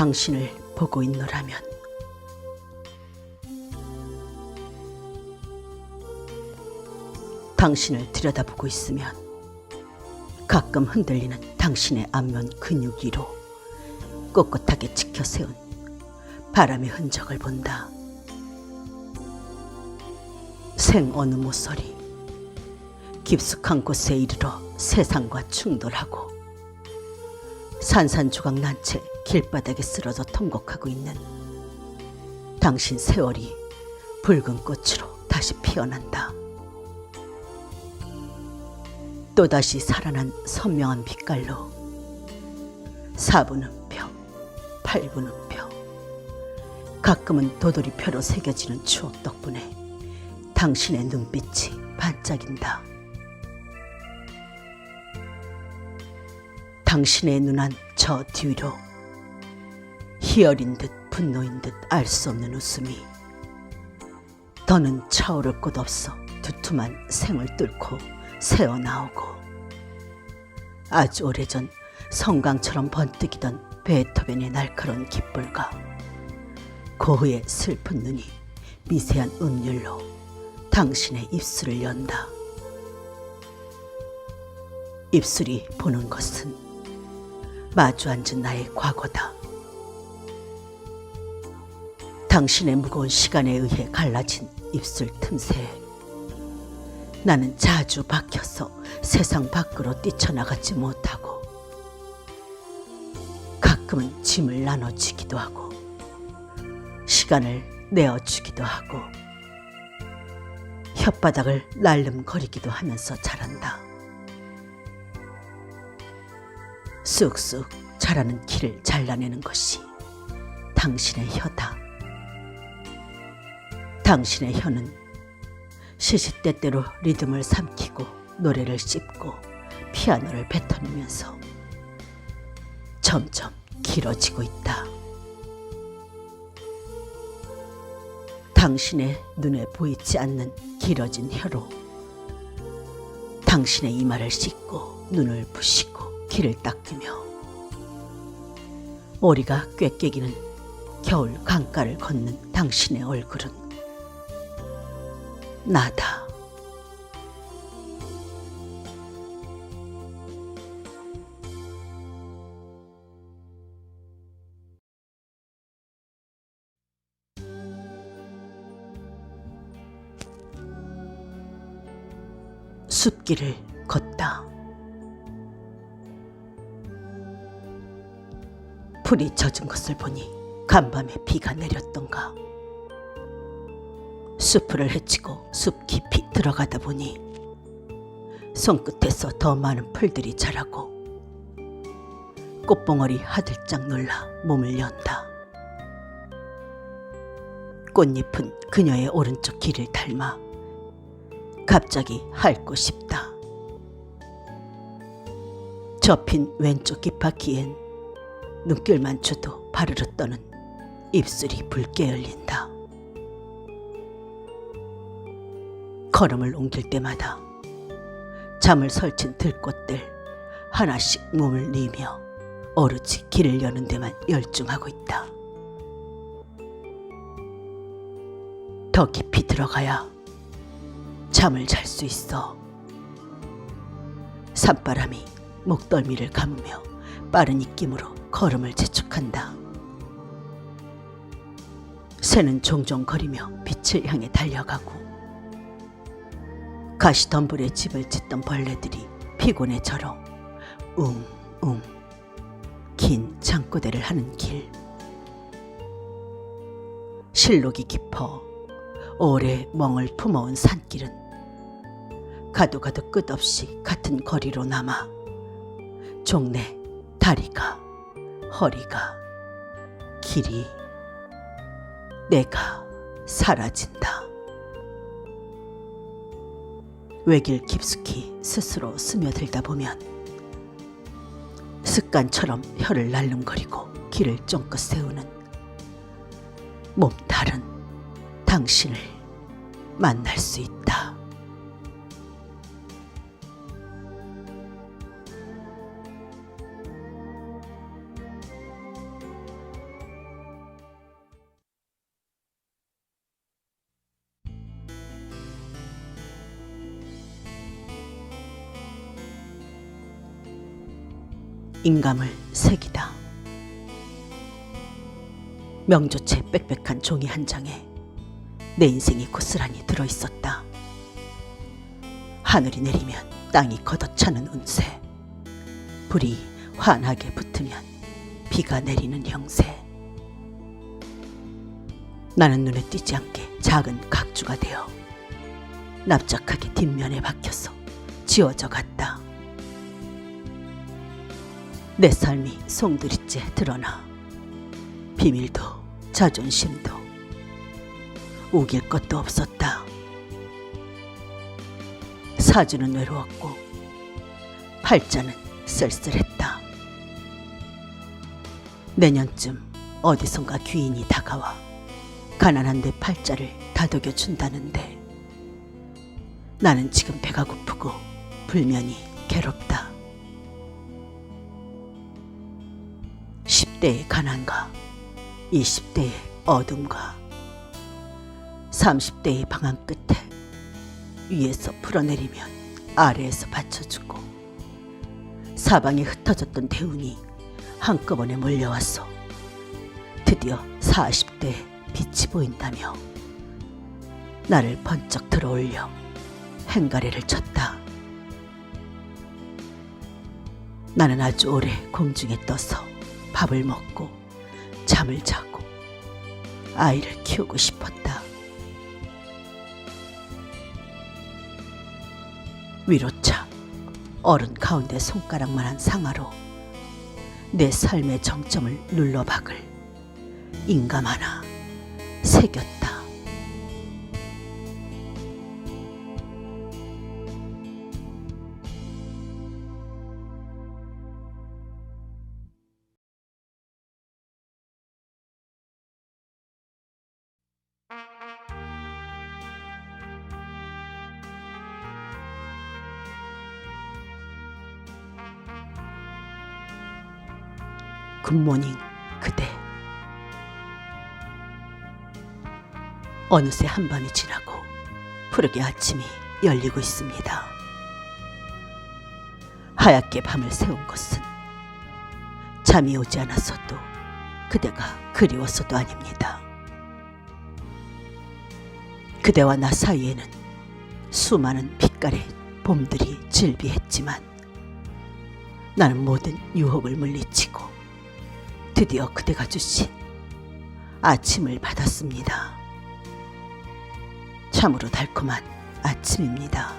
당신을 보고 있노라면 당신을 들여다보고 있으면 가끔 흔들리는 당신의 안면 근육 위로 꼿꼿하게 지켜세운 바람의 흔적을 본다. 생 어느 모서리 깊숙한 곳에 이르러 세상과 충돌하고 산산조각 난 채 길바닥에 쓰러져 통곡하고 있는 당신 세월이 붉은 꽃으로 다시 피어난다. 또다시 살아난 선명한 빛깔로 4분음표, 8분음표, 가끔은 도돌이표로 새겨지는 추억 덕분에 당신의 눈빛이 반짝인다. 당신의 눈안 저 뒤로 희열인 듯 분노인 듯 알 수 없는 웃음이 더는 차오를 곳 없어 두툼한 생을 뚫고 새어나오고 아주 오래전 성강처럼 번뜩이던 베토벤의 날카로운 깃불과 고흐의 슬픈 눈이 미세한 음율로 당신의 입술을 연다. 입술이 보는 것은 마주 앉은 나의 과거다. 당신의 무거운 시간에 의해 갈라진 입술 틈새에 나는 자주 박혀서 세상 밖으로 뛰쳐나가지 못하고 가끔은 짐을 나눠주기도 하고 시간을 내어주기도 하고 혓바닥을 날름거리기도 하면서 자란다. 쑥쑥 자라는 키를 잘라내는 것이 당신의 혀다. 당신의 혀는 시시때때로 리듬을 삼키고 노래를 씹고 피아노를 뱉어내면서 점점 길어지고 있다. 당신의 눈에 보이지 않는 길어진 혀로 당신의 이마를 씻고 눈을 부시고 귀를 닦으며 오리가 꾀깨기는 겨울 강가를 걷는 당신의 얼굴은 나다. 숲길을 걷다. 풀이 젖은 것을 보니 간밤에 비가 내렸던가. 숲을 헤치고 숲 깊이 들어가다 보니 손끝에서 더 많은 풀들이 자라고 꽃봉오리 하들짝 놀라 몸을 연다. 꽃잎은 그녀의 오른쪽 귀를 닮아 갑자기 핥고 싶다. 접힌 왼쪽 깃바퀴엔 눈길만 줘도 바르르 떠는 입술이 붉게 열린다. 걸음을 옮길 때마다 잠을 설친 들꽃들 하나씩 몸을 뉘며 오로지 길을 여는 데만 열중하고 있다. 더 깊이 들어가야 잠을 잘 수 있어. 산바람이 목덜미를 감으며 빠른 입김으로 걸음을 재촉한다. 새는 종종 거리며 빛을 향해 달려가고 가시덤불에 집을 짓던 벌레들이 피곤해 절어 웅웅 긴 장고대를 하는 길. 실록이 깊어 오래 멍을 품어온 산길은 가도 가도 끝없이 같은 거리로 남아 종래 다리가 허리가 길이 내가 사라진다. 외길 깊숙이 스스로 스며들다 보면 습관처럼 혀를 날름거리고 길을 쫑긋 세우는 몸 다른 당신을 만날 수 있다. 인감을 새기다. 명조채 빽빽한 종이 한 장에 내 인생이 고스란히 들어있었다. 하늘이 내리면 땅이 걷어차는 운세, 불이 환하게 붙으면 비가 내리는 형세. 나는 눈에 띄지 않게 작은 각주가 되어 납작하게 뒷면에 박혀서 지워져 갔다. 내 삶이 송두리째 드러나 비밀도 자존심도 우길 것도 없었다. 사주는 외로웠고 팔자는 쓸쓸했다. 내년쯤 어디선가 귀인이 다가와 가난한 내 팔자를 다독여 준다는데 나는 지금 배가 고프고 불면이 괴롭다. 10대의 가난과 20대의 어둠과 30대의 방황 끝에 위에서 풀어내리면 아래에서 받쳐주고 사방에 흩어졌던 대운이 한꺼번에 몰려와서 드디어 40대에 빛이 보인다며 나를 번쩍 들어올려 행가래를 쳤다. 나는 아주 오래 공중에 떠서 밥을 먹고 잠을 자고 아이를 키우고 싶었다. 위로차 어른 가운데 손가락만한 상아로 내 삶의 정점을 눌러박을 인감 하나 새겼다. 굿모닝 그대. 어느새 한밤이 지나고 푸르게 아침이 열리고 있습니다. 하얗게 밤을 새운 것은 잠이 오지 않았어도 그대가 그리워서도 아닙니다. 그대와 나 사이에는 수많은 빛깔의 봄들이 질비했지만 나는 모든 유혹을 물리치고 드디어 그대가 주신 아침을 받았습니다. 참으로 달콤한 아침입니다.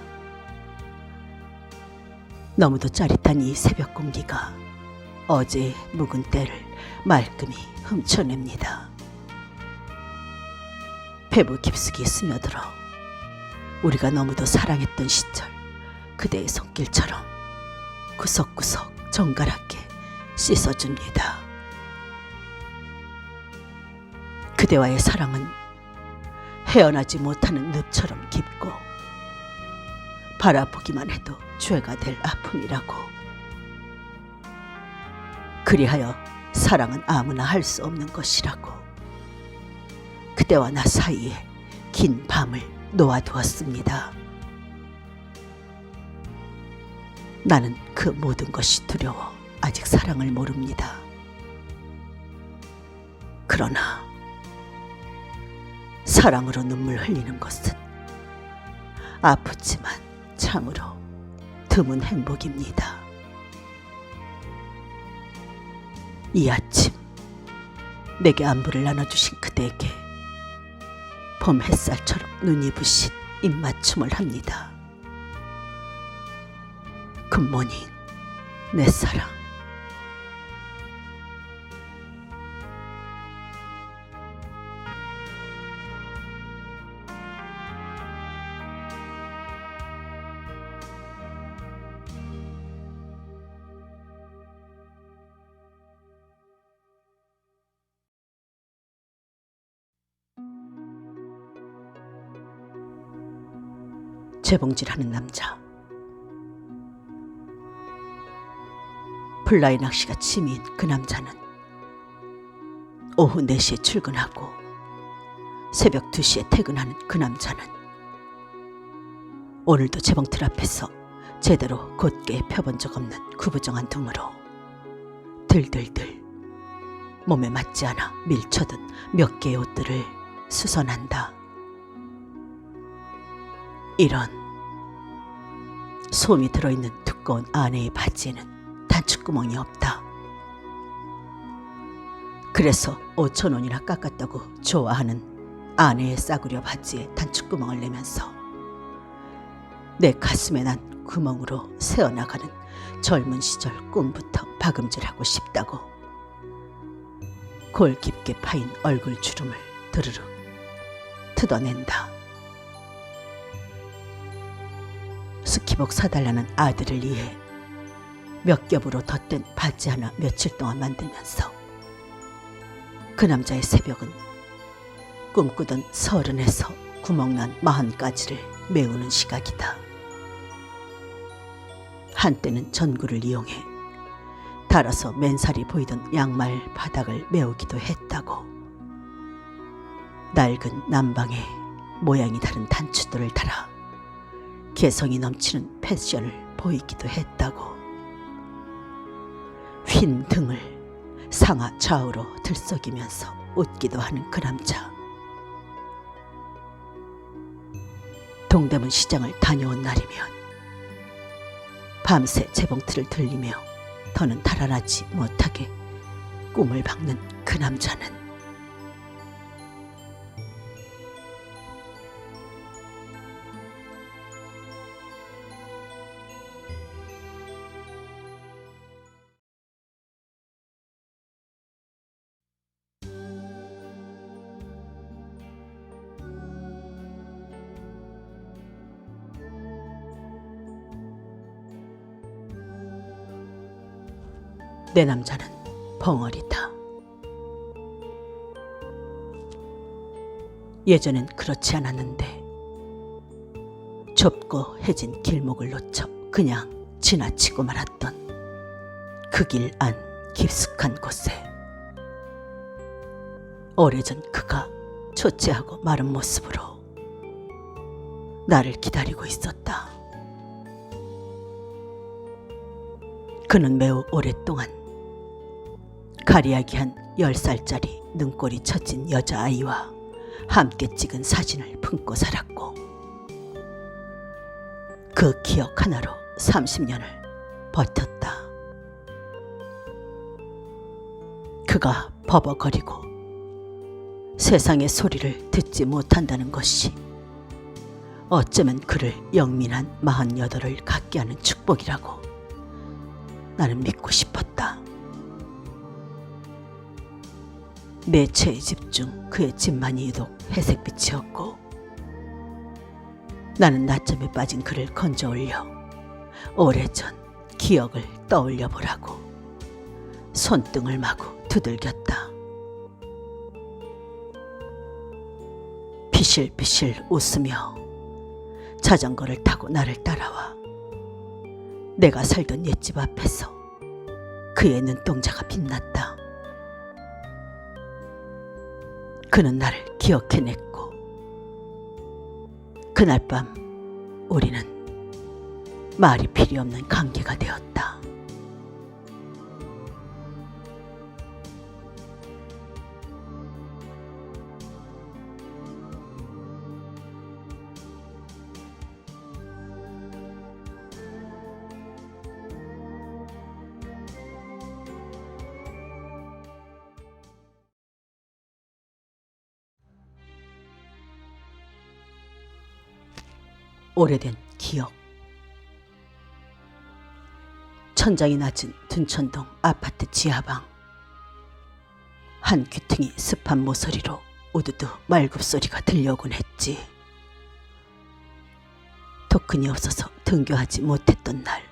너무도 짜릿한 이 새벽 공기가 어제의 묵은 때를 말끔히 훔쳐냅니다. 배부 깊숙이 스며들어 우리가 너무도 사랑했던 시절 그대의 손길처럼 구석구석 정갈하게 씻어줍니다. 그대와의 사랑은 헤어나지 못하는 늪처럼 깊고 바라보기만 해도 죄가 될 아픔이라고. 그리하여 사랑은 아무나 할 수 없는 것이라고 그대와 나 사이에 긴 밤을 놓아두었습니다. 나는 그 모든 것이 두려워 아직 사랑을 모릅니다. 그러나 사랑으로 눈물 흘리는 것은 아프지만 참으로 드문 행복입니다. 이 아침 내게 안부를 나눠주신 그대에게 봄 햇살처럼 눈이 부신 입맞춤을 합니다. 굿모닝, 내 사랑. 재봉질하는 남자. 플라이 낚시가 취미인 그 남자는 오후 4시에 출근하고 새벽 2시에 퇴근하는 그 남자는 오늘도 재봉틀 앞에서 제대로 곧게 펴본 적 없는 구부정한 등으로 들들들 몸에 맞지 않아 밀쳐든 몇 개의 옷들을 수선한다. 이런 솜이 들어있는 두꺼운 아내의 바지에는 단추구멍이 없다. 그래서 5,000원이나 깎았다고 좋아하는 아내의 싸구려 바지에 단추구멍을 내면서 내 가슴에 난 구멍으로 새어나가는 젊은 시절 꿈부터 박음질하고 싶다고 골 깊게 파인 얼굴 주름을 드르륵 뜯어낸다. 스키복 사달라는 아들을 위해 몇 겹으로 덧댄 바지 하나 며칠 동안 만들면서 그 남자의 새벽은 꿈꾸던 30에서 구멍난 40까지를 메우는 시각이다. 한때는 전구를 이용해 달아서 맨살이 보이던 양말 바닥을 메우기도 했다고. 낡은 난방에 모양이 다른 단추들을 달아 개성이 넘치는 패션을 보이기도 했다고. 휜 등을 상하 좌우로 들썩이면서 웃기도 하는 그 남자. 동대문 시장을 다녀온 날이면 밤새 재봉틀을 들리며 더는 달아나지 못하게 꿈을 박는 그 남자는 내 남자는 벙어리다. 예전엔 그렇지 않았는데 좁고 해진 길목을 놓쳐 그냥 지나치고 말았던 그 길 안 깊숙한 곳에 오래전 그가 초췌하고 마른 모습으로 나를 기다리고 있었다. 그는 매우 오랫동안 가리아기한 10살짜리 눈꼬리 처진 여자아이와 함께 찍은 사진을 품고 살았고 그 기억 하나로 30년을 버텼다. 그가 버벅거리고 세상의 소리를 듣지 못한다는 것이 어쩌면 그를 영민한 48을 갖게 하는 축복이라고 나는 믿고 싶었다. 내 채의 집중 그의 집만이 유독 회색빛이었고 나는 낮잠에 빠진 그를 건져 올려 오래전 기억을 떠올려 보라고 손등을 마구 두들겼다. 피실피실 웃으며 자전거를 타고 나를 따라와 내가 살던 옛집 앞에서 그의 눈동자가 빛났다. 그는 나를 기억해냈고 그날 밤 우리는 말이 필요 없는 관계가 되었다. 오래된 기억. 천장이 낮은 둔천동 아파트 지하방. 한 귀퉁이 습한 모서리로 우두두 말굽소리가 들려오곤 했지. 토큰이 없어서 등교하지 못했던 날,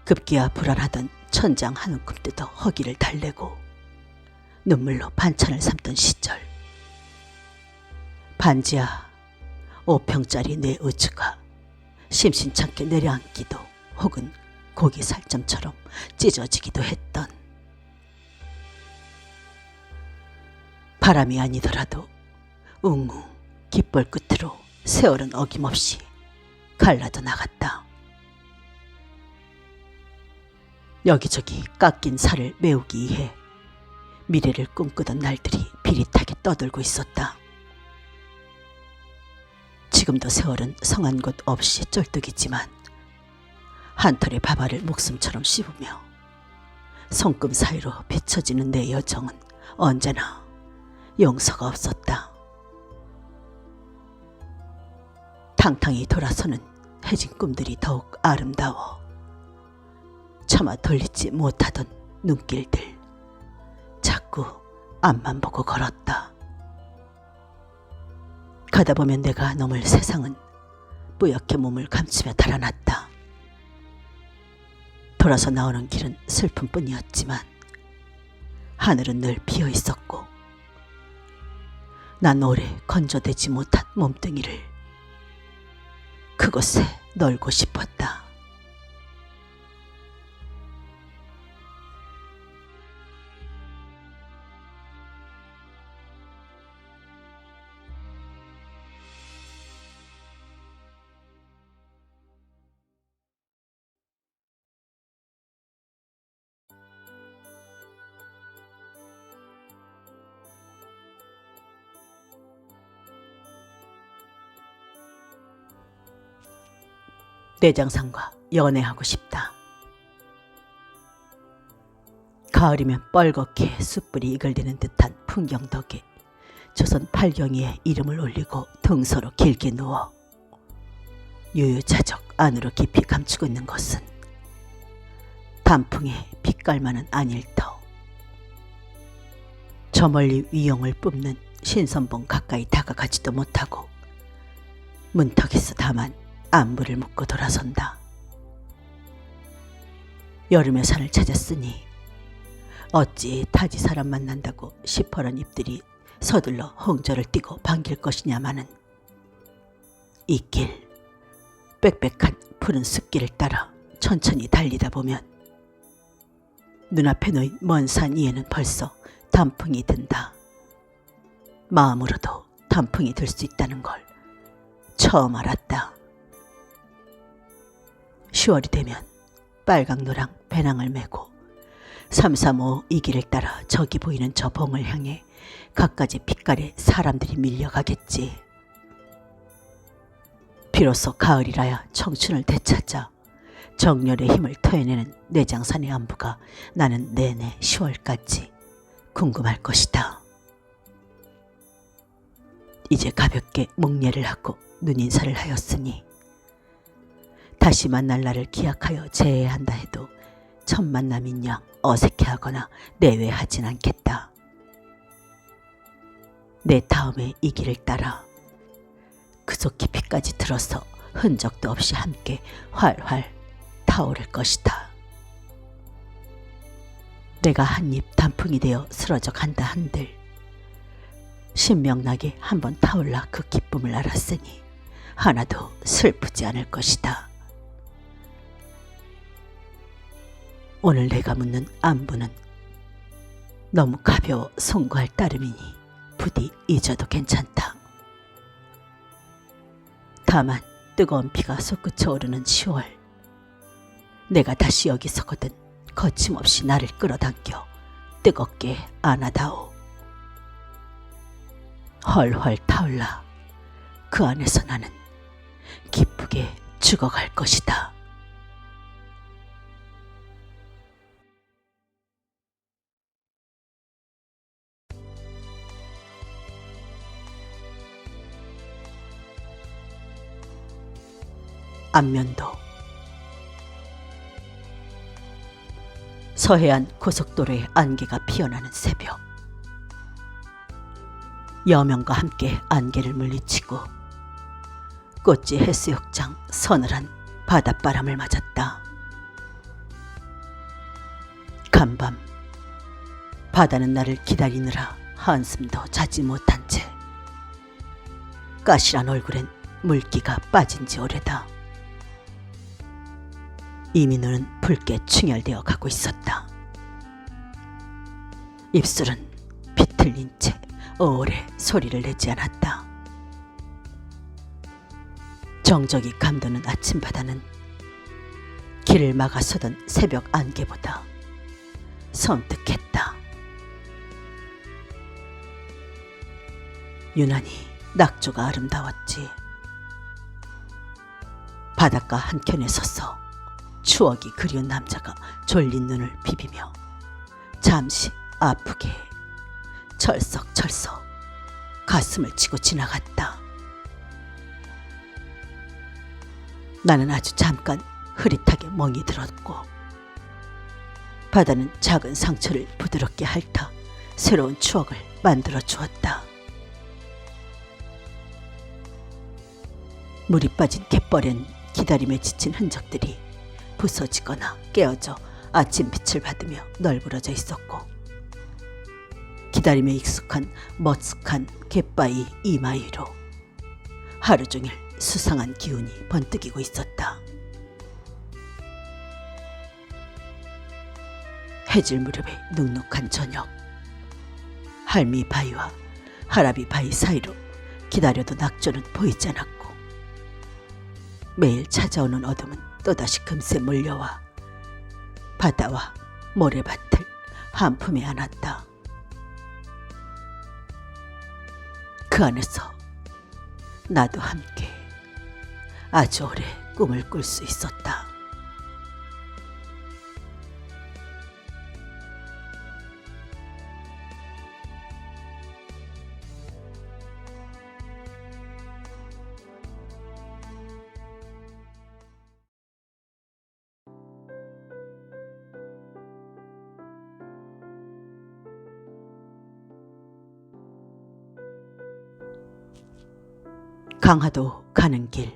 급기야 불안하던 천장 한 움큼 뜯어 허기를 달래고 눈물로 반찬을 삶던 시절, 반지하 5평짜리 내 의주가 심심찮게 내려앉기도 혹은 고기 살점처럼 찢어지기도 했던, 바람이 아니더라도 웅웅 깃벌 끝으로 세월은 어김없이 갈라져 나갔다. 여기저기 깎인 살을 메우기 위해 미래를 꿈꾸던 날들이 비릿하게 떠들고 있었다. 지금도 세월은 성한 곳 없이 쩔뚝이지만 한 털의 밥알을 목숨처럼 씹으며 손금 사이로 비춰지는 내 여정은 언제나 용서가 없었다. 탕탕이 돌아서는 해진 꿈들이 더욱 아름다워 차마 돌리지 못하던 눈길들, 자꾸 앞만 보고 걸었다. 가다 보면 내가 넘을 세상은 뿌옇게 몸을 감추며 달아났다. 돌아서 나오는 길은 슬픔뿐이었지만 하늘은 늘 비어 있었고 난 오래 건져대지 못한 몸뚱이를 그곳에 널고 싶었다. 내장산과 연애하고 싶다. 가을이면 뻘겋게 숯불이 이글대는 듯한 풍경 덕에 조선 팔경이의 이름을 올리고 등서로 길게 누워 유유자적 안으로 깊이 감추고 있는 것은 단풍의 빛깔만은 아닐 터. 저 멀리 위용을 뿜는 신선봉 가까이 다가가지도 못하고 문턱에서 다만 안부를 묻고 돌아선다. 여름의 산을 찾았으니 어찌 타지 사람 만난다고 시퍼런 잎들이 서둘러 홍조를 띠고 반길 것이냐마는 이 길, 빽빽한 푸른 숲길을 따라 천천히 달리다 보면 눈앞에 놓인 먼 산 위에는 벌써 단풍이 든다. 마음으로도 단풍이 들 수 있다는 걸 처음 알았다. 10월이 되면 빨강노랑 배낭을 메고 335 이 길을 따라 저기 보이는 저 봉을 향해 갖가지 빛깔의 사람들이 밀려가겠지. 비로소 가을이라야 청춘을 되찾아 정열의 힘을 토해내는 내장산의 안부가 나는 내내 10월까지 궁금할 것이다. 이제 가볍게 목례를 하고 눈인사를 하였으니 다시 만날 날을 기약하여 재회한다 해도 첫 만남인 양 어색해하거나 내외하진 않겠다. 내 다음에 이 길을 따라 그속 깊이까지 들어서 흔적도 없이 함께 활활 타오를 것이다. 내가 한입 단풍이 되어 쓰러져 간다 한들 신명나게 한번 타올라 그 기쁨을 알았으니 하나도 슬프지 않을 것이다. 오늘 내가 묻는 안부는 너무 가벼워 송구할 따름이니 부디 잊어도 괜찮다. 다만 뜨거운 피가 솟구쳐 오르는 10월, 내가 다시 여기 서거든 거침없이 나를 끌어당겨 뜨겁게 안아다오. 헐헐 타올라 그 안에서 나는 기쁘게 죽어갈 것이다. 안면도. 서해안 고속도로의 안개가 피어나는 새벽. 여명과 함께 안개를 물리치고 꽃지 해수욕장 서늘한 바닷바람을 맞았다. 간밤 바다는 나를 기다리느라 한숨도 자지 못한 채 까실한 얼굴엔 물기가 빠진 지 오래다. 이미 눈은 붉게 충혈되어 가고 있었다. 입술은 비틀린 채 오래 소리를 내지 않았다. 정적이 감도는 아침 바다는 길을 막아서던 새벽 안개보다 섬뜩했다. 유난히 낙조가 아름다웠지. 바닷가 한켠에 서서 추억이 그리운 남자가 졸린 눈을 비비며 잠시 아프게 철썩철썩 가슴을 치고 지나갔다. 나는 아주 잠깐 흐릿하게 멍이 들었고 바다는 작은 상처를 부드럽게 핥아 새로운 추억을 만들어 주었다. 물이 빠진 갯벌엔 기다림에 지친 흔적들이 부서지거나 깨어져 아침빛을 받으며 널브러져 있었고 기다림에 익숙한 머쓱한 갯바위 이마 위로 하루 종일 수상한 기운이 번뜩이고 있었다. 해질 무렵의 눅눅한 저녁. 할미 바위와 하라비 바위 사이로 기다려도 낙조는 보이지 않았고 매일 찾아오는 어둠은 또다시 금세 몰려와 바다와 모래밭을 한 품에 안았다. 그 안에서 나도 함께 아주 오래 꿈을 꿀 수 있었다. 강화도 가는 길.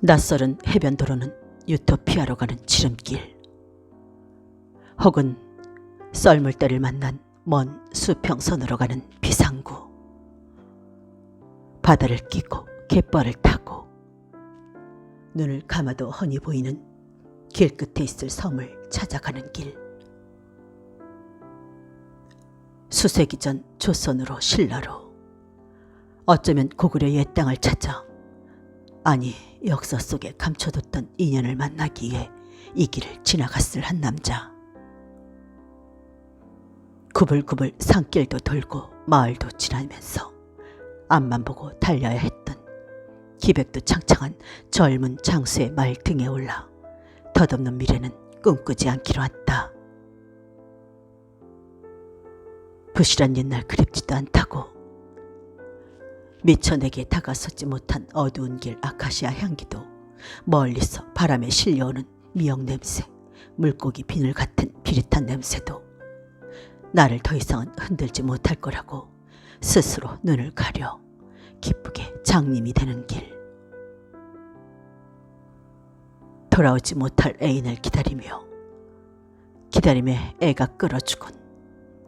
낯설은 해변도로는 유토피아로 가는 지름길, 혹은 썰물대를 만난 먼 수평선으로 가는 비상구. 바다를 끼고 갯벌을 타고 눈을 감아도 훤히 보이는 길 끝에 있을 섬을 찾아가는 길. 수세기 전 조선으로 신라로 어쩌면 고구려 옛 땅을 찾아, 아니 역사 속에 감춰뒀던 인연을 만나기 위해 이 길을 지나갔을 한 남자. 구불구불 산길도 돌고 마을도 지나면서 앞만 보고 달려야 했던 기백도 창창한 젊은 장수의 말 등에 올라 덧없는 미래는 꿈꾸지 않기로 했다. 부실한 옛날 그립지도 않다고 미처 내게 다가서지 못한 어두운 길 아카시아 향기도 멀리서 바람에 실려오는 미역 냄새, 물고기 비늘 같은 비릿한 냄새도 나를 더 이상은 흔들지 못할 거라고 스스로 눈을 가려 기쁘게 장님이 되는 길. 돌아오지 못할 애인을 기다리며 기다림에 애가 끓어 죽은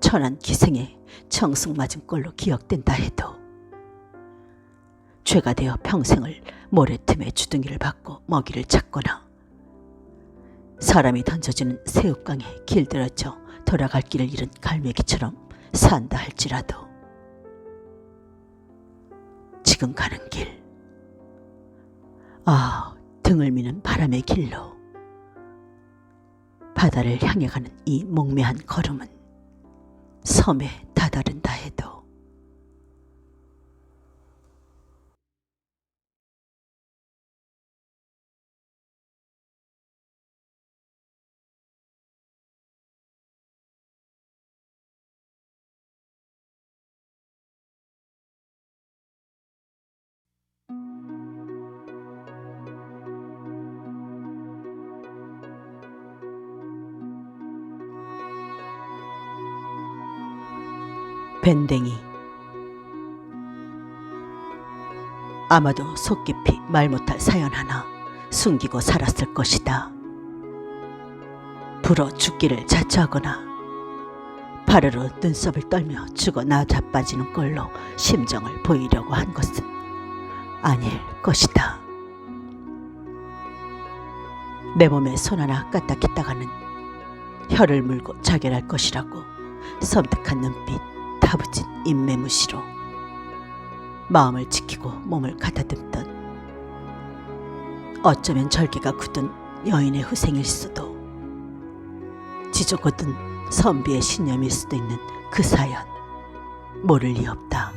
천한 기생의 청승맞은 꼴로 기억된다 해도 죄가 되어 평생을 모래틈에 주둥이를 받고 먹이를 찾거나 사람이 던져주는 새우깡에 길들여져 돌아갈 길을 잃은 갈매기처럼 산다 할지라도 지금 가는 길, 등을 미는 바람의 길로 바다를 향해 가는 이 몽매한 걸음은 섬에 다다른다 해도 밴댕이. 아마도 속 깊이 말 못할 사연 하나 숨기고 살았을 것이다. 불어 죽기를 자처하거나 발으로 눈썹을 떨며 죽어 나 자빠지는 꼴로 심정을 보이려고 한 것은 아닐 것이다. 내 몸에 손 하나 까딱했다가는 혀를 물고 자결할 것이라고 섬뜩한 눈빛, 다부진 인매무시로 마음을 지키고 몸을 가다듬던 어쩌면 절개가 굳은 여인의 후생일 수도, 지저곧은 선비의 신념일 수도 있는 그 사연, 모를 리 없다.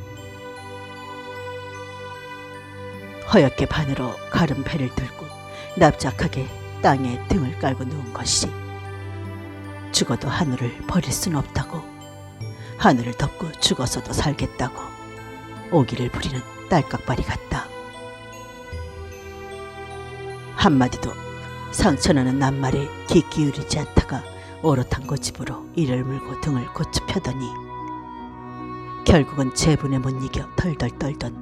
허옇게 반으로 가른 배를 들고 납작하게 땅에 등을 깔고 누운 것이 죽어도 하늘을 버릴 순 없다고, 하늘을 덮고 죽어서도 살겠다고 오기를 부리는 딸깍발이 같다. 한마디도 상처나는 낱말에 귀 기울이지 않다가 오롯한 고집으로 이를 물고 등을 고쳐 펴더니 결국은 제분에 못 이겨 덜덜 떨던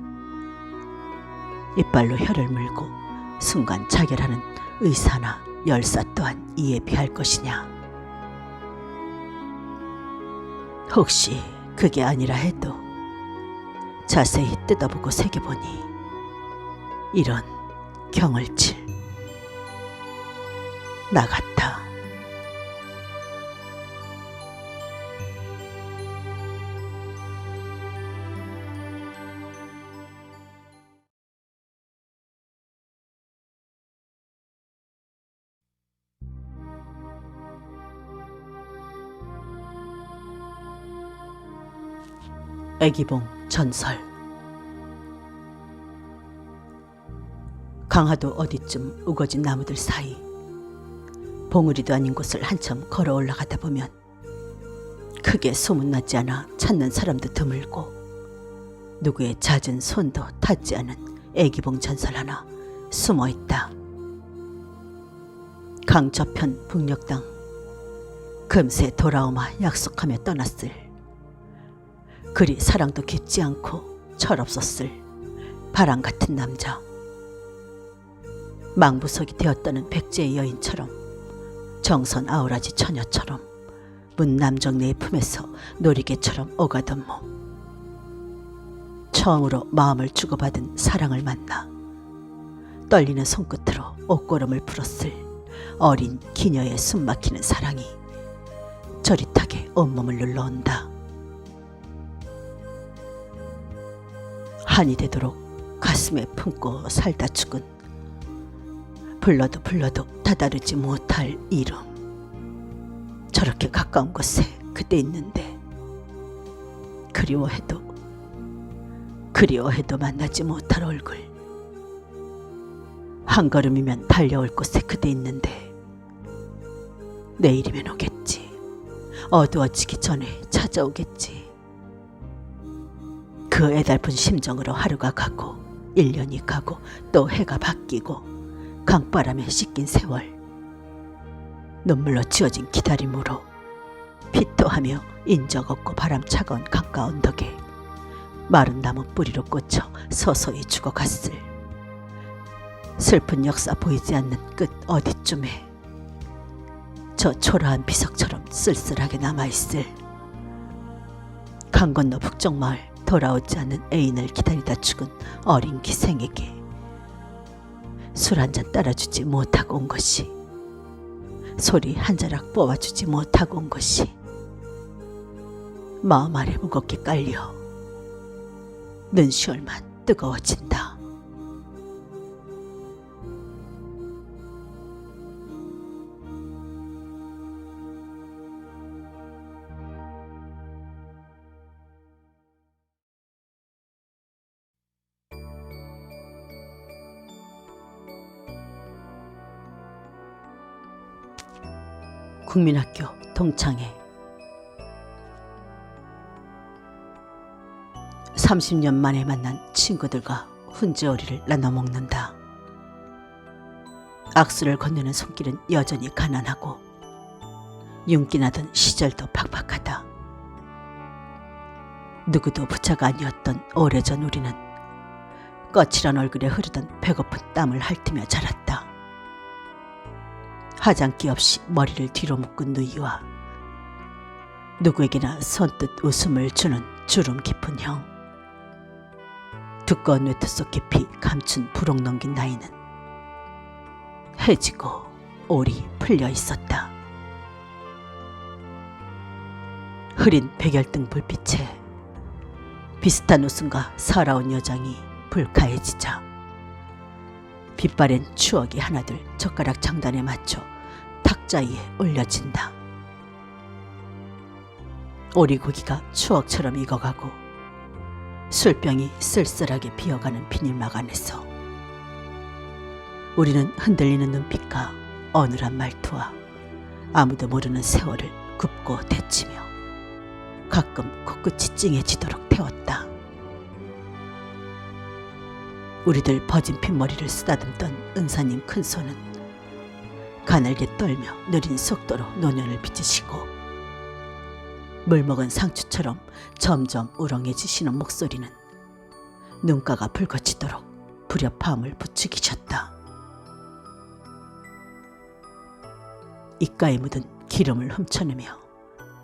이빨로 혀를 물고 순간 자결하는 의사나 열사 또한 이에 비할 것이냐. 혹시 그게 아니라 해도 자세히 뜯어보고 새겨보니 이런 경을칠 나 같아. 애기봉 전설. 강화도 어디쯤 우거진 나무들 사이 봉우리도 아닌 곳을 한참 걸어 올라가다 보면 크게 소문나지 않아 찾는 사람도 드물고 누구의 잦은 손도 닿지 않은 애기봉 전설 하나 숨어있다. 강 저편 북녘땅 금세 돌아오마 약속하며 떠났을, 그리 사랑도 깊지 않고 철없었을 바람 같은 남자. 망부석이 되었다는 백제의 여인처럼, 정선 아우라지 처녀처럼 문남정네의 품에서 놀이개처럼 오가던 몸. 처음으로 마음을 주고받은 사랑을 만나 떨리는 손끝으로 옷고름을 풀었을 어린 기녀의 숨막히는 사랑이 저릿하게 온몸을 눌러온다. 한이 되도록 가슴에 품고 살다 죽은 불러도 다다르지 못할 이름. 저렇게 가까운 곳에 그대 있는데 그리워해도 만나지 못할 얼굴. 한 걸음이면 달려올 곳에 그대 있는데 내일이면 오겠지. 어두워지기 전에 찾아오겠지. 그 애달픈 심정으로 하루가 가고 1년이 가고 또 해가 바뀌고 강바람에 씻긴 세월, 눈물로 지어진 기다림으로 피토하며 인적 없고 바람 차가운 강가 언덕에 마른 나무 뿌리로 꽂혀 서서히 죽어갔을 슬픈 역사 보이지 않는 끝 어디쯤에 저 초라한 비석처럼 쓸쓸하게 남아있을 강 건너 북쪽마을 돌아오지 않는 애인을 기다리다 죽은 어린 기생에게 술 한 잔 따라주지 못하고 온 것이, 소리 한 자락 뽑아주지 못하고 온 것이 마음 아래 무겁게 깔려 눈시울만 뜨거워진다. 국민학교 동창회. 30년 만에 만난 친구들과 훈제오리를 나눠 먹는다. 악수를 건네는 손길은 여전히 가난하고 윤기 나던 시절도 팍팍하다. 누구도 부자가 아니었던 오래전 우리는 거칠한 얼굴에 흐르던 배고픈 땀을 핥으며 자랐다. 화장기 없이 머리를 뒤로 묶은 누이와 누구에게나 선뜻 웃음을 주는 주름 깊은 형, 두꺼운 외투 속 깊이 감춘 부록 넘긴 나이는 해지고 올이 풀려 있었다. 흐린 백열등 불빛에 비슷한 웃음과 살아온 여장이 불카해지자 빛바랜 추억이 하나둘 젓가락 장단에 맞춰 탁자 위에 올려진다. 오리고기가 추억처럼 익어가고 술병이 쓸쓸하게 비어가는 비닐막 안에서 우리는 흔들리는 눈빛과 어눌한 말투와 아무도 모르는 세월을 굽고 데치며 가끔 코끝이 찡해지도록 태웠다. 우리들 버진 핏머리를 쓰다듬던 은사님 큰손은 가늘게 떨며 느린 속도로 노년을 빚으시고 물먹은 상추처럼 점점 우렁해지시는 목소리는 눈가가 붉어지도록 불협화음을 부추기셨다. 입가에 묻은 기름을 훔쳐내며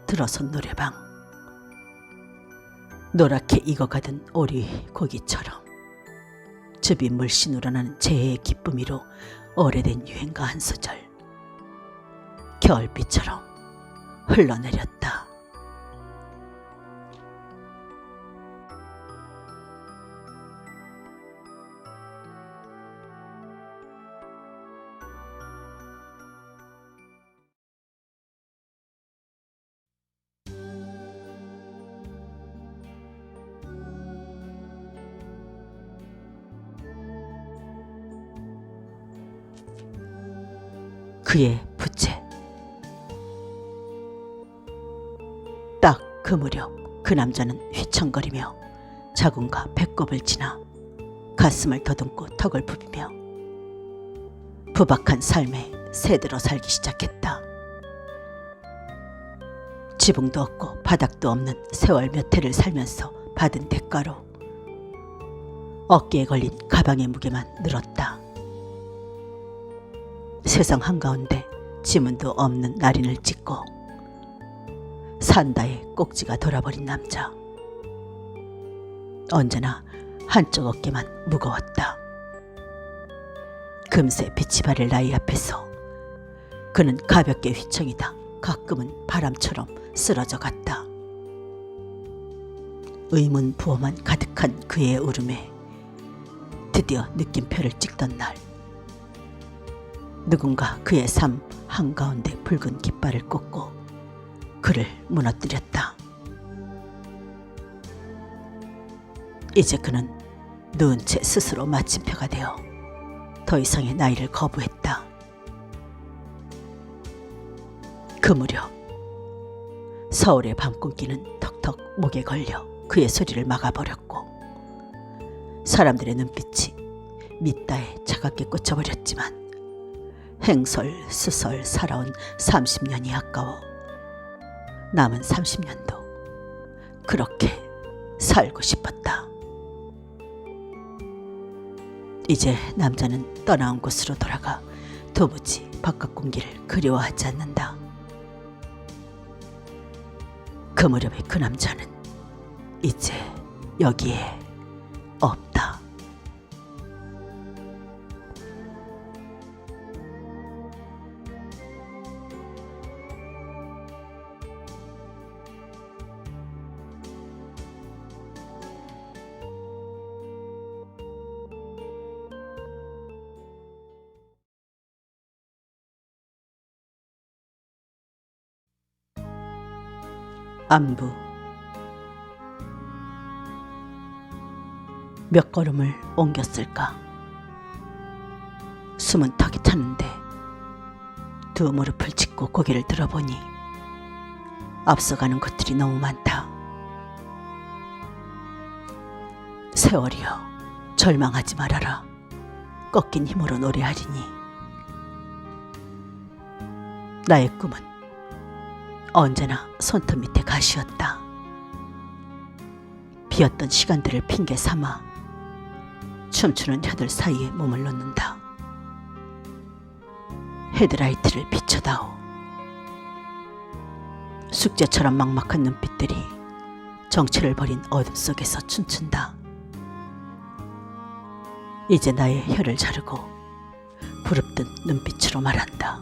들어선 노래방, 노랗게 익어가던 오리 고기처럼 즙이 물씬 우러나는 재해의 기쁨이로 오래된 유행가 한 소절 겨울비처럼 흘러내렸다. 그의 부채. 딱 그 무렵 그 남자는 휘청거리며 자궁과 배꼽을 지나 가슴을 더듬고 턱을 부비며 부박한 삶에 새들어 살기 시작했다. 지붕도 없고 바닥도 없는 세월 몇 해를 살면서 받은 대가로 어깨에 걸린 가방의 무게만 늘었다. 세상 한가운데 지문도 없는 날인을 찍고 산다에 꼭지가 돌아버린 남자. 언제나 한쪽 어깨만 무거웠다. 금세 빛이 바를 나이 앞에서 그는 가볍게 휘청이다 가끔은 바람처럼 쓰러져 갔다. 의문부호만 가득한 그의 울음에 드디어 느낌표를 찍던 날, 누군가 그의 삶 한가운데 붉은 깃발을 꽂고 그를 무너뜨렸다. 이제 그는 누운 채 스스로 마침표가 되어 더 이상의 나이를 거부했다. 그 무렵 서울의 밤꿈기는 턱턱 목에 걸려 그의 소리를 막아버렸고 사람들의 눈빛이 밑다에 차갑게 꽂혀버렸지만 행설수설 살아온 30년이 아까워 남은 30년도 그렇게 살고 싶었다. 이제 남자는 떠나온 곳으로 돌아가 도무지 바깥 공기를 그리워하지 않는다. 그 무렵의 그 남자는 이제 여기에 없다. 안부. 몇 걸음을 옮겼을까. 숨은 턱이 타는데 두 무릎을 짚고 고개를 들어보니 앞서가는 것들이 너무 많다. 세월이여, 절망하지 말아라. 꺾인 힘으로 노래하리니. 나의 꿈은 언제나 손톱 밑에 가시였다. 비었던 시간들을 핑계 삼아 춤추는 혀들 사이에 몸을 넣는다. 헤드라이트를 비춰다오. 숙제처럼 막막한 눈빛들이 정체를 버린 어둠 속에서 춤춘다. 이제 나의 혀를 자르고 부릅뜬 눈빛으로 말한다.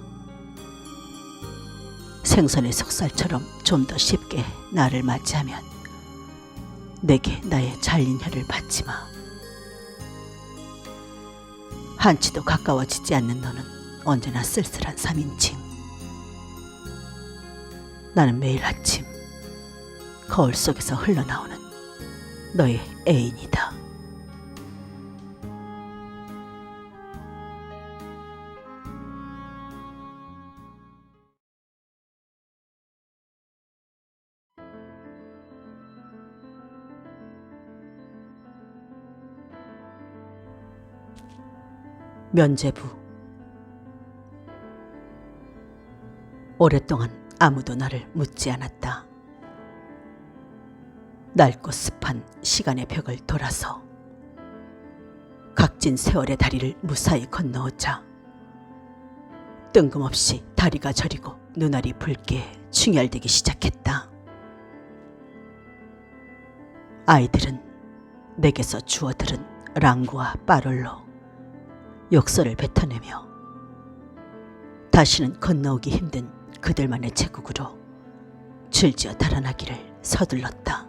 생선의 속살처럼 좀 더 쉽게 나를 맞이하면 내게 나의 잘린 혀를 받지 마. 한치도 가까워지지 않는 너는 언제나 쓸쓸한 3인칭. 나는 매일 아침 거울 속에서 흘러나오는 너의 애인이다. 면죄부. 오랫동안 아무도 나를 묻지 않았다. 낡고 습한 시간의 벽을 돌아서 각진 세월의 다리를 무사히 건너오자 뜬금없이 다리가 저리고 눈알이 붉게 충혈되기 시작했다. 아이들은 내게서 주워들은 랑구와 빠롤로 욕설을 뱉어내며 다시는 건너오기 힘든 그들만의 제국으로 줄지어 달아나기를 서둘렀다.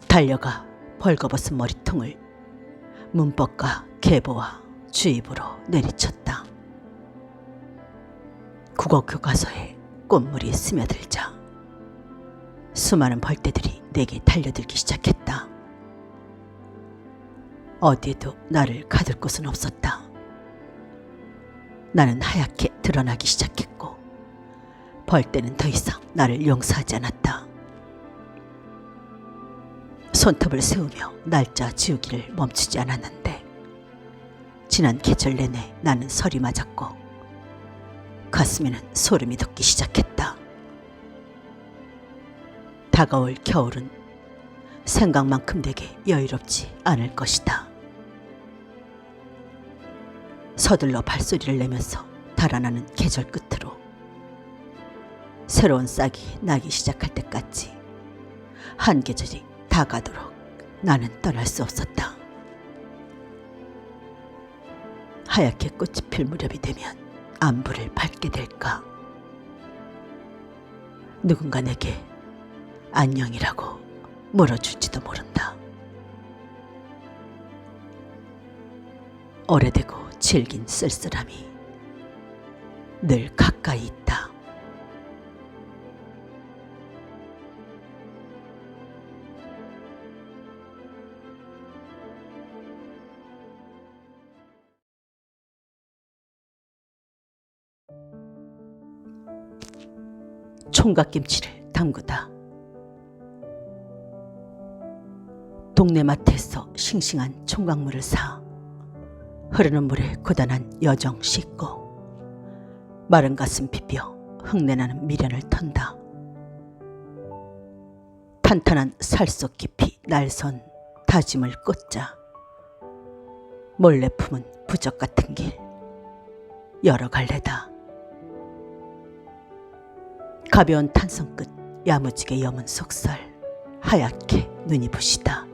달려가 벌거벗은 머리통을 문법과 계보와 주입으로 내리쳤다. 국어 교과서에 꽃물이 스며들자 수많은 벌떼들이 내게 달려들기 시작했다. 어디에도 나를 가둘 곳은 없었다. 나는 하얗게 드러나기 시작했고 벌떼는 더 이상 나를 용서하지 않았다. 손톱을 세우며 날짜 지우기를 멈추지 않았는데 지난 계절 내내 나는 설이 맞았고 가슴에는 소름이 돋기 시작했다. 다가올 겨울은 생각만큼 내게 여유롭지 않을 것이다. 서둘러 발소리를 내면서 달아나는 계절 끝으로 새로운 싹이 나기 시작할 때까지 한 계절이 다 가도록 나는 떠날 수 없었다. 하얗게 꽃이 필 무렵이 되면 안부를 밟게 될까? 누군가 내게 안녕이라고 물어줄지도 모른다. 오래되고 질긴 쓸쓸함이 늘 가까이 있다. 총각김치를 담그다. 동네 마트에서 싱싱한 총각물을 사 흐르는 물에 고단한 여정 씻고 마른 가슴 비벼 흙내나는 미련을 턴다. 탄탄한 살 속 깊이 날선 다짐을 꽂자 몰래 품은 부적 같은 길 여러 갈래다. 가벼운 탄성 끝 야무지게 여문 속살 하얗게 눈이 부시다.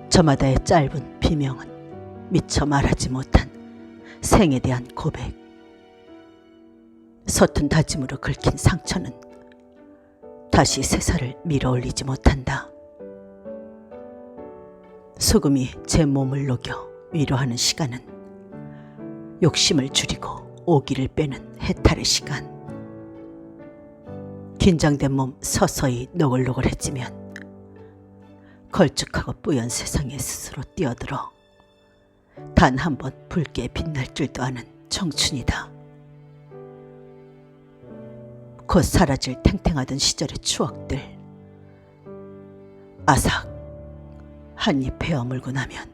저마다의 짧은 비명은 미처 말하지 못한 생에 대한 고백. 서툰 다짐으로 긁힌 상처는 다시 새살을 밀어올리지 못한다. 소금이 제 몸을 녹여 위로하는 시간은 욕심을 줄이고 오기를 빼는 해탈의 시간. 긴장된 몸 서서히 노글노글해지면 걸쭉하고 뿌연 세상에 스스로 뛰어들어 단 한 번 붉게 빛날 줄도 아는 청춘이다. 곧 사라질 탱탱하던 시절의 추억들. 아삭 한입 베어물고 나면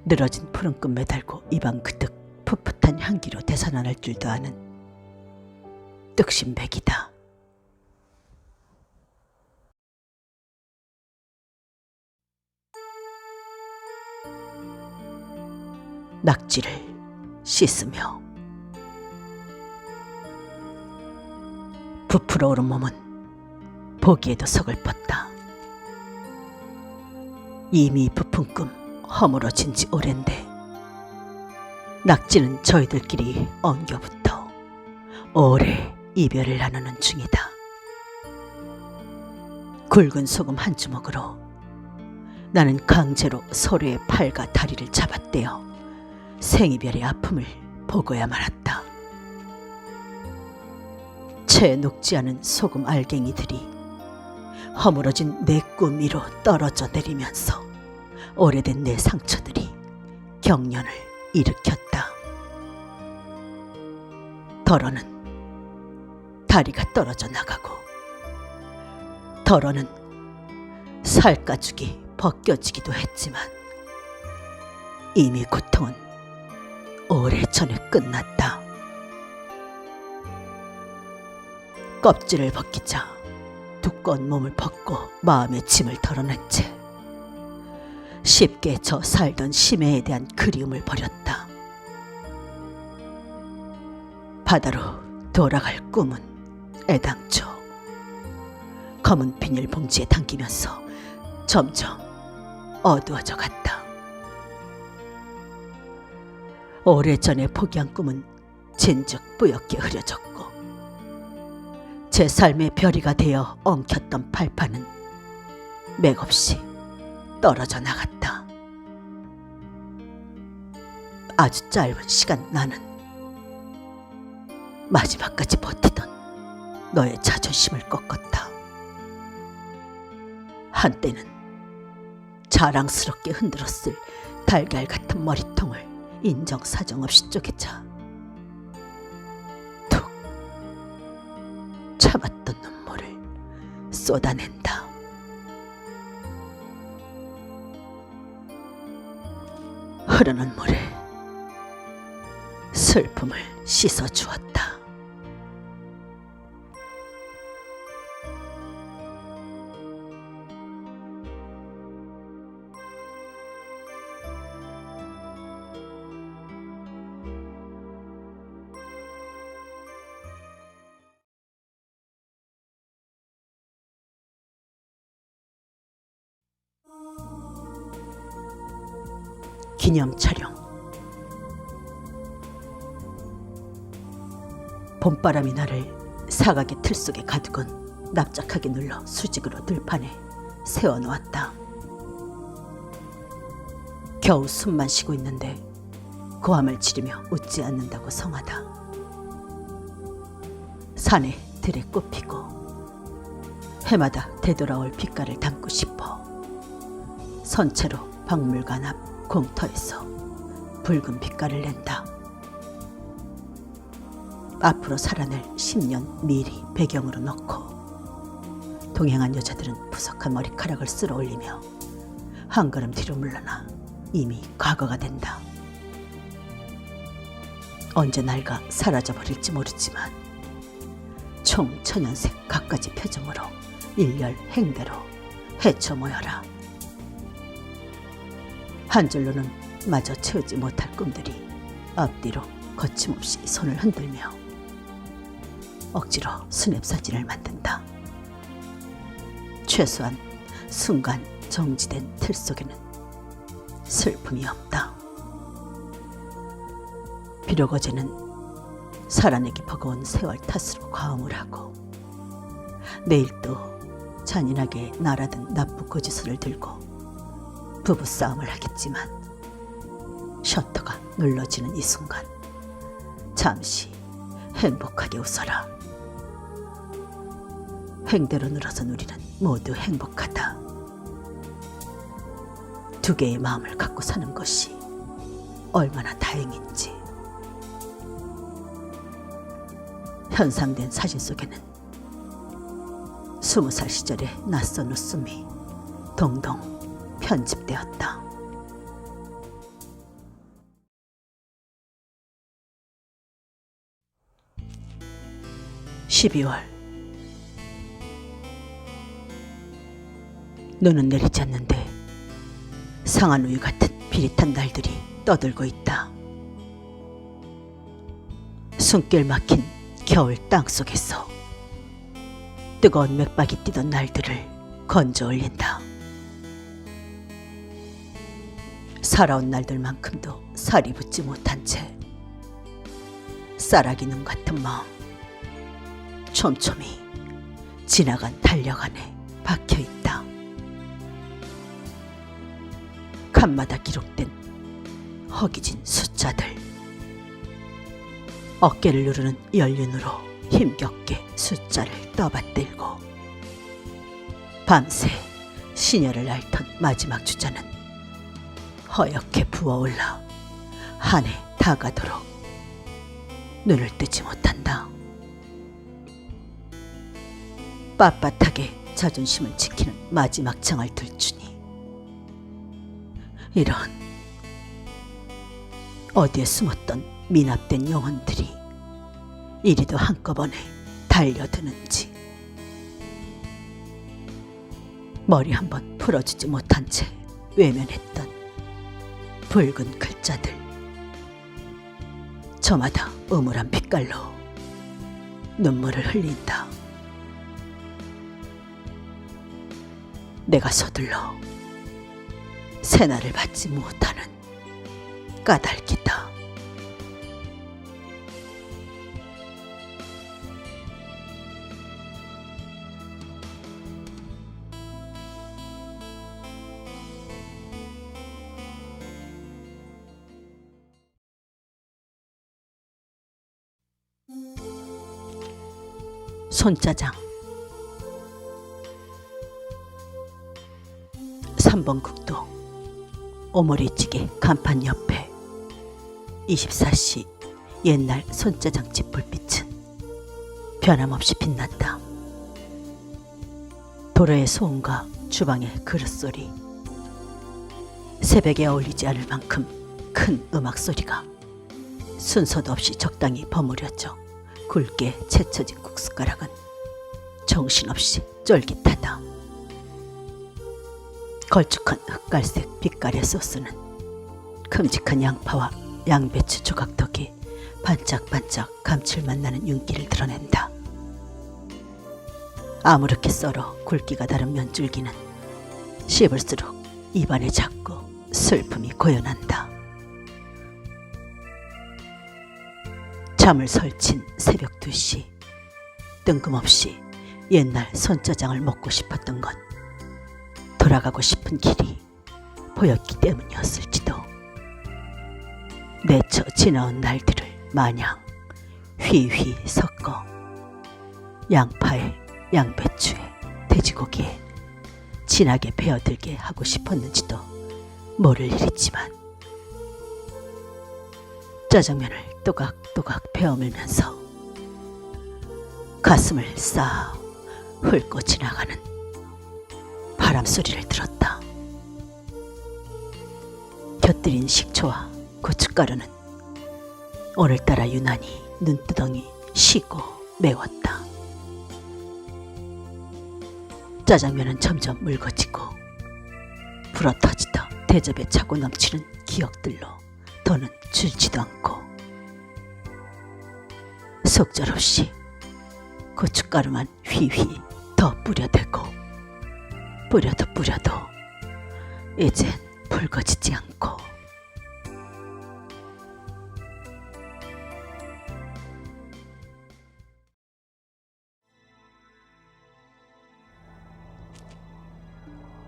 늘어진 푸른 끝 매달고 입안 그득 풋풋한 향기로 되살아날 줄도 아는 뜻심백이다. 낙지를 씻으며 부풀어 오른 몸은 보기에도 서글펐다. 이미 부푼 꿈 허물어진 지 오랜데 낙지는 저희들끼리 엉겨붙어 오래 이별을 나누는 중이다. 굵은 소금 한 주먹으로 나는 강제로 서로의 팔과 다리를 잡아떼어 생이별의 아픔을 보고야 말았다. 채 녹지 않은 소금 알갱이들이 허물어진 내 꿈 위로 떨어져 내리면서 오래된 내 상처들이 경련을 일으켰다. 덜어는 다리가 떨어져 나가고 덜어는 살가죽이 벗겨지기도 했지만 이미 고통은 오래전에 끝났다. 껍질을 벗기자 두꺼운 몸을 벗고 마음의 짐을 덜어낸 채 쉽게 저 살던 심해에 대한 그리움을 버렸다. 바다로 돌아갈 꿈은 애당초 검은 비닐봉지에 담기면서 점점 어두워져 갔다. 오래전에 포기한 꿈은 진즉 뿌옇게 흐려졌고 제 삶의 별이가 되어 엉켰던 발판은 맥없이 떨어져 나갔다. 아주 짧은 시간 나는 마지막까지 버티던 너의 자존심을 꺾었다. 한때는 자랑스럽게 흔들었을 달걀 같은 머리통을 인정사정 없이 쪼개자 툭 참았던 눈물을 쏟아낸다. 흐르는 물에 슬픔을 씻어주었다. 기념 촬영. 봄바람이 나를 사각의 틀 속에 가두곤 납작하게 눌러 수직으로 들판에 세워놓았다. 겨우 숨만 쉬고 있는데 고함을 지르며 웃지 않는다고 성하다. 산에 들에 꽃피고 해마다 되돌아올 빛깔을 담고 싶어 선체로 박물관 앞 공터에서 붉은 빛깔을 낸다. 앞으로 살아낼 10년 미리 배경으로 넣고 동행한 여자들은 푸석한 머리카락을 쓸어 올리며 한 걸음 뒤로 물러나 이미 과거가 된다. 언제 낡아 사라져버릴지 모르지만 총 천연색 갖가지 표정으로 일렬 행대로 헤쳐 모여라. 한 줄로는 마저 채우지 못할 꿈들이 앞뒤로 거침없이 손을 흔들며 억지로 스냅사진을 만든다. 최소한 순간 정지된 틀 속에는 슬픔이 없다. 비록 어제는 살아내기 버거운 세월 탓으로 과음을 하고 내일 또 잔인하게 날아든 나쁜 고지서를 들고 부부싸움을 하겠지만 셔터가 눌러지는 이 순간 잠시 행복하게 웃어라. 횡대로 늘어선 우리는 모두 행복하다. 두 개의 마음을 갖고 사는 것이 얼마나 다행인지. 현상된 사진 속에는 20살 시절의 낯선 웃음이 동동 편집되었다. 12월. 눈은 내리지 않는데 상한 우유 같은 비릿한 날들이 떠들고 있다. 숨길 막힌 겨울 땅속에서 뜨거운 맥박이 뛰던 날들을 건져 올린다. 살아온 날들만큼도 살이 붙지 못한 채 쌀아기 눈 같은 마음 촘촘히 지나간 달력 안에 박혀있다. 칸마다 기록된 허기진 숫자들, 어깨를 누르는 연륜으로 힘겹게 숫자를 떠받들고 밤새 신혈을 앓던 마지막 주자는 허옇게 부어올라 한 해 다 가도록 눈을 뜨지 못한다. 빳빳하게 자존심을 지키는 마지막 장을 들추니 이런 어디에 숨었던 미납된 영혼들이 이리도 한꺼번에 달려드는지 머리 한번 풀어주지 못한 채 외면했던 붉은 글자들, 저마다 음울한 빛깔로 눈물을 흘린다. 내가 서둘러 새날을 받지 못하는 까닭이다. 손짜장 3번 국도 오모리찌개 간판 옆에 24시 옛날 손짜장집 불빛은 변함없이 빛났다. 도로의 소음과 주방의 그릇소리, 새벽에 어울리지 않을 만큼 큰 음악소리가 순서도 없이 적당히 버무려져 굵게 채쳐진 국숟가락은 정신없이 쫄깃하다. 걸쭉한 흑갈색 빛깔의 소스는 큼직한 양파와 양배추 조각덕이 반짝반짝 감칠맛 나는 윤기를 드러낸다. 아무렇게 썰어 굵기가 다른 면줄기는 씹을수록 입안에 자꾸 슬픔이 고연한다. 잠을 설친 새벽 2시, 뜬금없이 옛날 손짜장을 먹고 싶었던 건 돌아가고 싶은 길이 보였기 때문이었을지도. 내쳐 지나온 날들을 마냥 휘휘 섞어 양파에 양배추에 돼지고기에 진하게 배어들게 하고 싶었는지도 모를 일이지만 짜장면을 또각또각 베어물면서 가슴을 싸 훑고 지나가는 바람 소리를 들었다. 곁들인 식초와 고춧가루는 오늘따라 유난히 눈두덩이 시고 매웠다. 짜장면은 점점 묽어지고 불어터지다 대접에 차고 넘치는 기억들로 더는 줄지도 않고 속절없이 고춧가루만 휘휘 더 뿌려대고 뿌려도 이젠 붉어지지 않고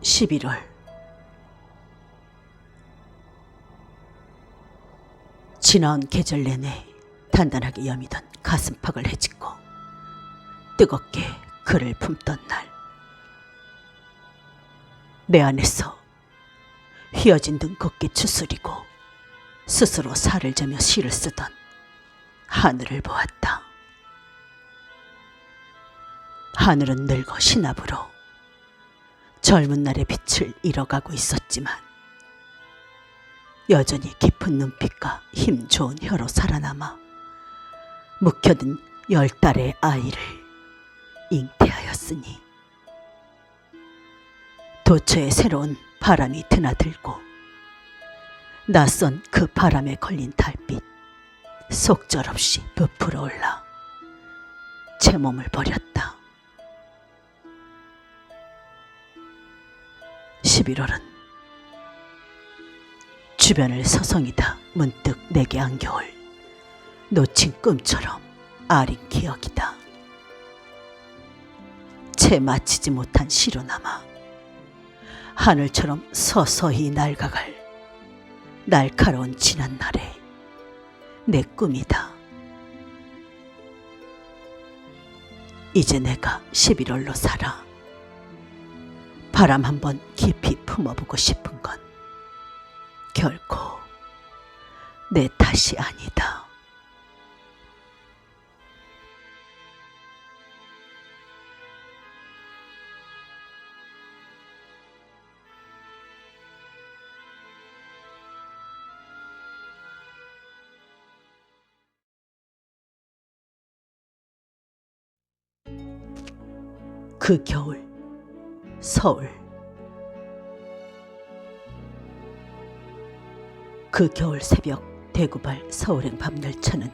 (11월) 지나온 계절 내내 단단하게 여미던 가슴팍을 헤집고 뜨겁게 그를 품던 날, 내 안에서 휘어진 등 곱게 추스리고 스스로 살을 재며 시를 쓰던 하늘을 보았다. 하늘은 늙어 신압으로 젊은 날의 빛을 잃어가고 있었지만 여전히 깊은 눈빛과 힘 좋은 혀로 살아남아 묵혀둔 10달의 아이를 잉태하였으니 도처에 새로운 바람이 드나들고 낯선 그 바람에 걸린 달빛 속절없이 부풀어 올라 제 몸을 버렸다. 11월은 주변을 서성이다 문득 내게 안겨올 놓친 꿈처럼 아린 기억이다. 채 마치지 못한 시로 남아 하늘처럼 서서히 날아갈 날카로운 지난날의 내 꿈이다. 이제 내가 11월로 살아 바람 한번 깊이 품어보고 싶은 건 결코 내 탓이 아니다. 그 겨울 서울. 그 겨울 새벽 대구발 서울행 밤열차는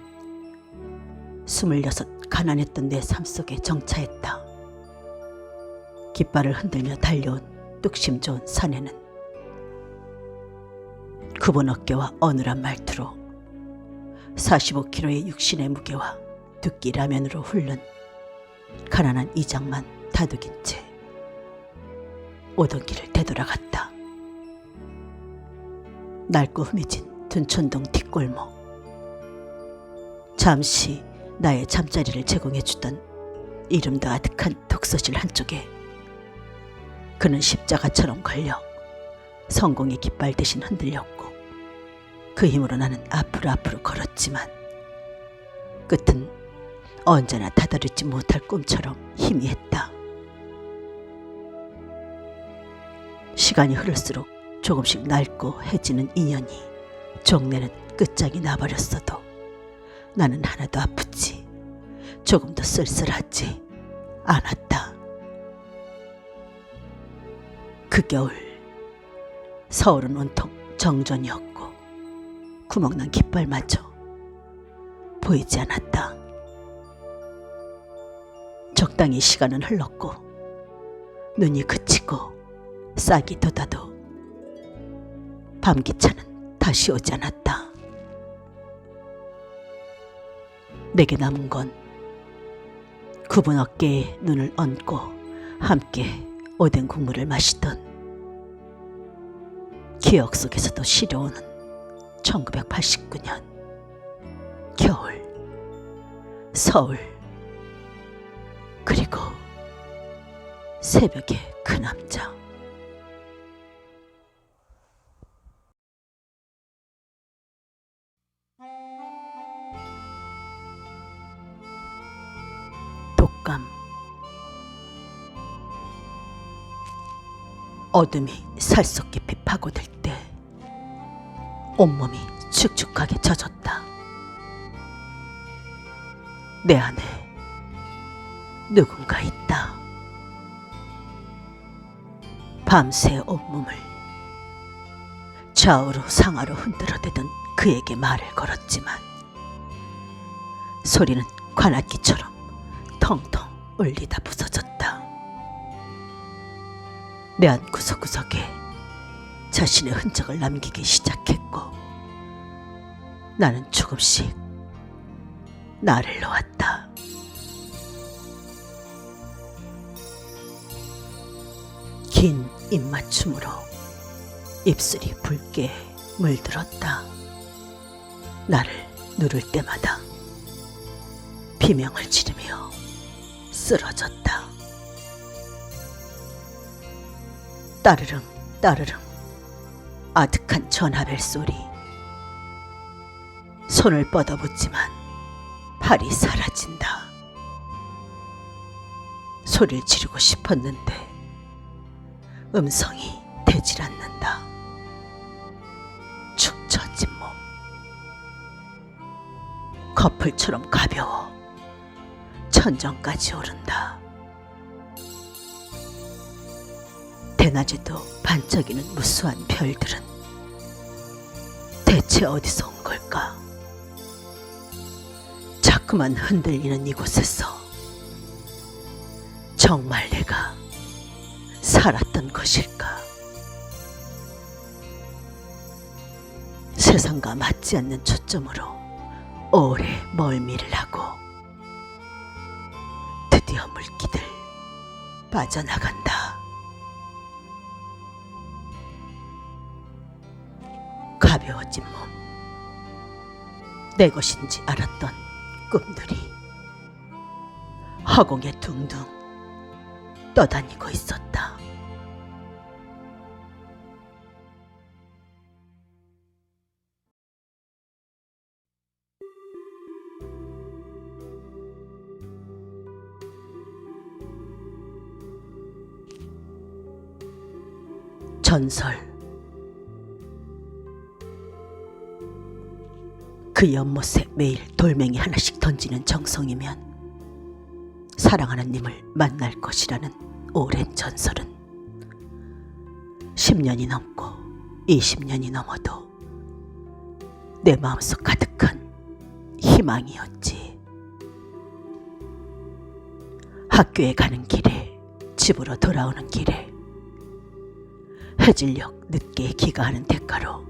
26 가난했던 내 삶 속에 정차했다. 깃발을 흔들며 달려온 뚝심 좋은 사내는 굽은 어깨와 어눌한 말투로 45kg의 육신의 무게와 두 끼 라면으로 훑는 가난한 이장만 다독인 채 오던 길을 되돌아갔다. 낡고 흠해진 둔촌동 뒷골목. 잠시 나의 잠자리를 제공해주던 이름도 아득한 독서실 한쪽에 그는 십자가처럼 걸려 성공의 깃발 대신 흔들렸고 그 힘으로 나는 앞으로 걸었지만 끝은 언제나 다다르지 못할 꿈처럼 희미했다. 시간이 흐를수록 조금씩 낡고 해지는 인연이 종래는 끝장이 나버렸어도 나는 하나도 아프지 조금도 쓸쓸하지 않았다. 그 겨울 서울은 온통 정전이었고 구멍난 깃발마저 보이지 않았다. 적당히 시간은 흘렀고 눈이 그치고 싹이 돋아도 밤기차는 다시 오지 않았다. 내게 남은 건 굽은 어깨에 눈을 얹고 함께 오뎅 국물을 마시던 기억 속에서도 시려오는 1989년 겨울 서울 그리고 새벽의 그 남자. 독감. 어둠이 살속 깊이 파고들 때 온몸이 축축하게 젖었다. 내 안에 누군가 있다. 밤새 온몸을 좌우로 상하로 흔들어대던 그에게 말을 걸었지만 소리는 관악기처럼 텅텅 울리다 부서졌다. 내 안 구석구석에 자신의 흔적을 남기기 시작했고 나는 조금씩 나를 놓았다. 긴 입맞춤으로 입술이 붉게 물들었다. 나를 누를 때마다 비명을 지르며 쓰러졌다. 따르릉 따르릉 아득한 전화벨 소리. 손을 뻗어붙지만 팔이 사라진다. 소리를 지르고 싶었는데 음성이 되질 않는다. 축 처진 몸. 거풀처럼 가벼워 천정까지 오른다. 대낮에도 반짝이는 무수한 별들은 대체 어디서 온 걸까? 그만 흔들리는 이곳에서 정말 내가 살았던 것일까? 세상과 맞지 않는 초점으로 오래 멀미를 하고 드디어 물기들 빠져나간다. 가벼워진 몸, 내 것인지 알았던 꿈들이 허공에 둥둥 떠다니고 있었다. 전설. 그 연못에 매일 돌멩이 하나씩 던지는 정성이면 사랑하는 님을 만날 것이라는 오랜 전설은 10년이 넘고 20년이 넘어도 내 마음속 가득한 희망이었지. 학교에 가는 길에, 집으로 돌아오는 길에 해질녘 늦게 귀가하는 대가로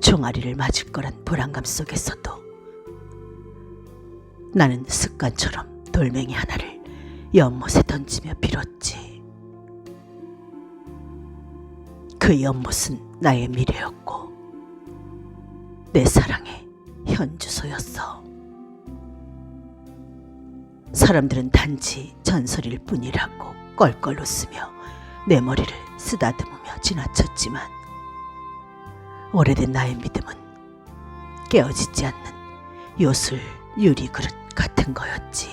종아리를 맞을 거란 불안감 속에서도 나는 습관처럼 돌멩이 하나를 연못에 던지며 빌었지. 그 연못은 나의 미래였고 내 사랑의 현주소였어. 사람들은 단지 전설일 뿐이라고 껄껄 웃으며 내 머리를 쓰다듬으며 지나쳤지만 오래된 나의 믿음은 깨어지지 않는 요술 유리 그릇 같은 거였지.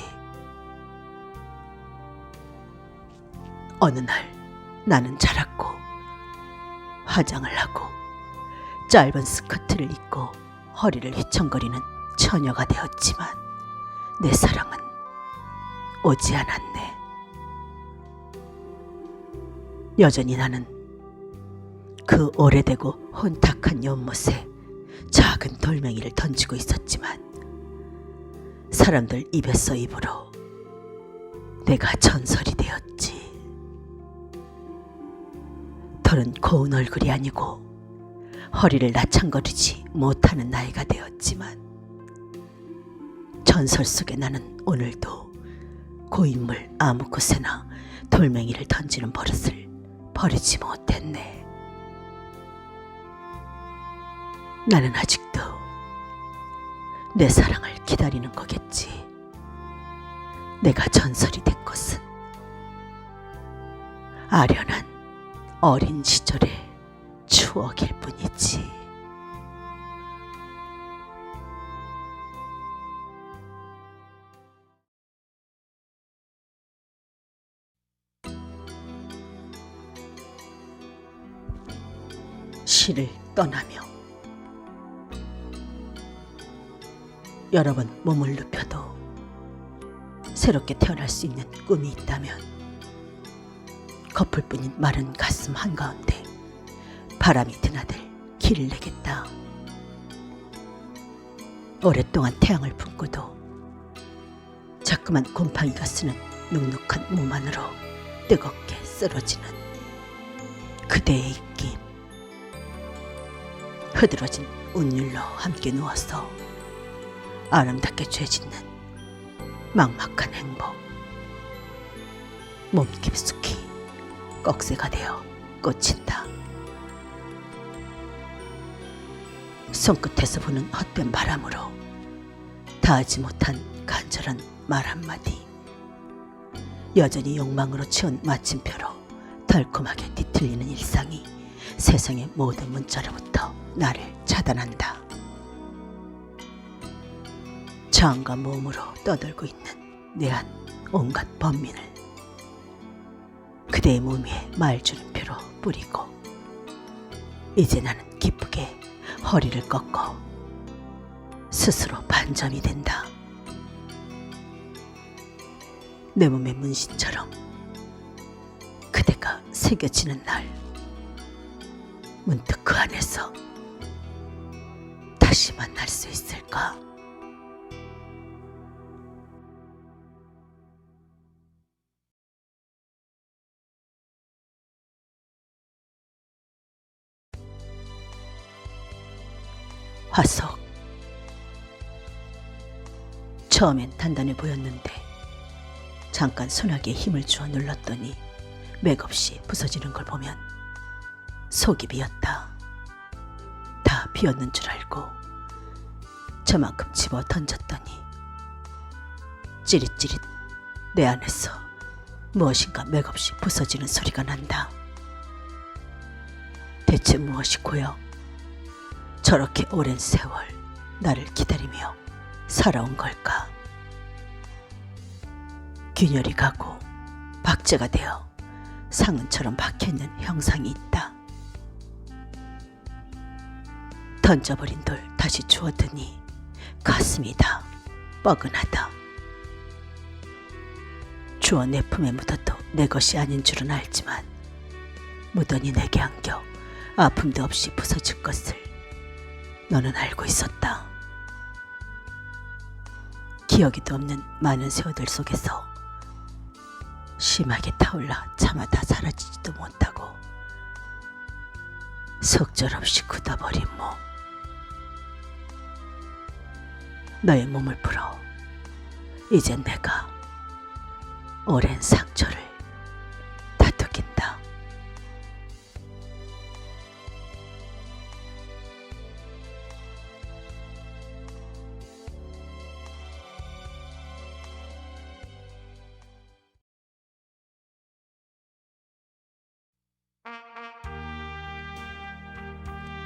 어느 날 나는 자랐고 화장을 하고 짧은 스커트를 입고 허리를 휘청거리는 처녀가 되었지만 내 사랑은 오지 않았네. 여전히 나는 그 오래되고 혼탁한 연못에 작은 돌멩이를 던지고 있었지만 사람들 입에서 입으로 내가 전설이 되었지. 더는 고운 얼굴이 아니고 허리를 나창거리지 못하는 나이가 되었지만 전설 속의 나는 오늘도 고인물 아무 곳에나 돌멩이를 던지는 버릇을 버리지 못했네. 나는 아직도 내 사랑을 기다리는 거겠지. 내가 전설이 된 것은 아련한 어린 시절의 추억일 뿐이지. 시를 떠나며 여러 번 몸을 눕혀도 새롭게 태어날 수 있는 꿈이 있다면 거풀뿐인 마른 가슴 한가운데 바람이 드나들 길을 내겠다. 오랫동안 태양을 품고도 자꾸만 곰팡이가 쓰는 눅눅한 몸 안으로 뜨겁게 쓰러지는 그대의 입김. 흐드러진 운율로 함께 누워서 아름답게 죄짓는 막막한 행복. 몸 깊숙이 꺽쇠가 되어 꽂힌다. 손끝에서 부는 헛된 바람으로 닿지 못한 간절한 말 한마디. 여전히 욕망으로 채운 마침표로 덜콤하게 뒤틀리는 일상이 세상의 모든 문자로부터 나를 차단한다. 자음과 모음으로 떠들고 있는 내 안 온갖 번민을 그대의 몸 위에 말주름표로 뿌리고 이제 나는 기쁘게 허리를 꺾어 스스로 반점이 된다. 내 몸의 문신처럼 그대가 새겨지는 날 문득 그 안에서 다시 만날 수 있을까? 화석. 처음엔 단단해 보였는데 잠깐 소나기에 힘을 주어 눌렀더니 맥없이 부서지는 걸 보면 속이 비었다. 다 비었는 줄 알고 저만큼 집어 던졌더니 찌릿찌릿 내 안에서 무엇인가 맥없이 부서지는 소리가 난다. 대체 무엇이 고여 저렇게 오랜 세월 나를 기다리며 살아온 걸까? 균열이 가고 박제가 되어 상흔처럼 박혀있는 형상이 있다. 던져버린 돌 다시 주워드니 가슴이 다 뻐근하다. 주워 내 품에 묻어도 내 것이 아닌 줄은 알지만 묻어니 내게 안겨 아픔도 없이 부서질 것을 너는 알고 있었다. 기억이도 없는 많은 세월들 속에서 심하게 타올라 차마 다 사라지지도 못하고 속절없이 굳어버린 몸. 너의 몸을 풀어 이젠 내가 오랜 상처를 다투긴다.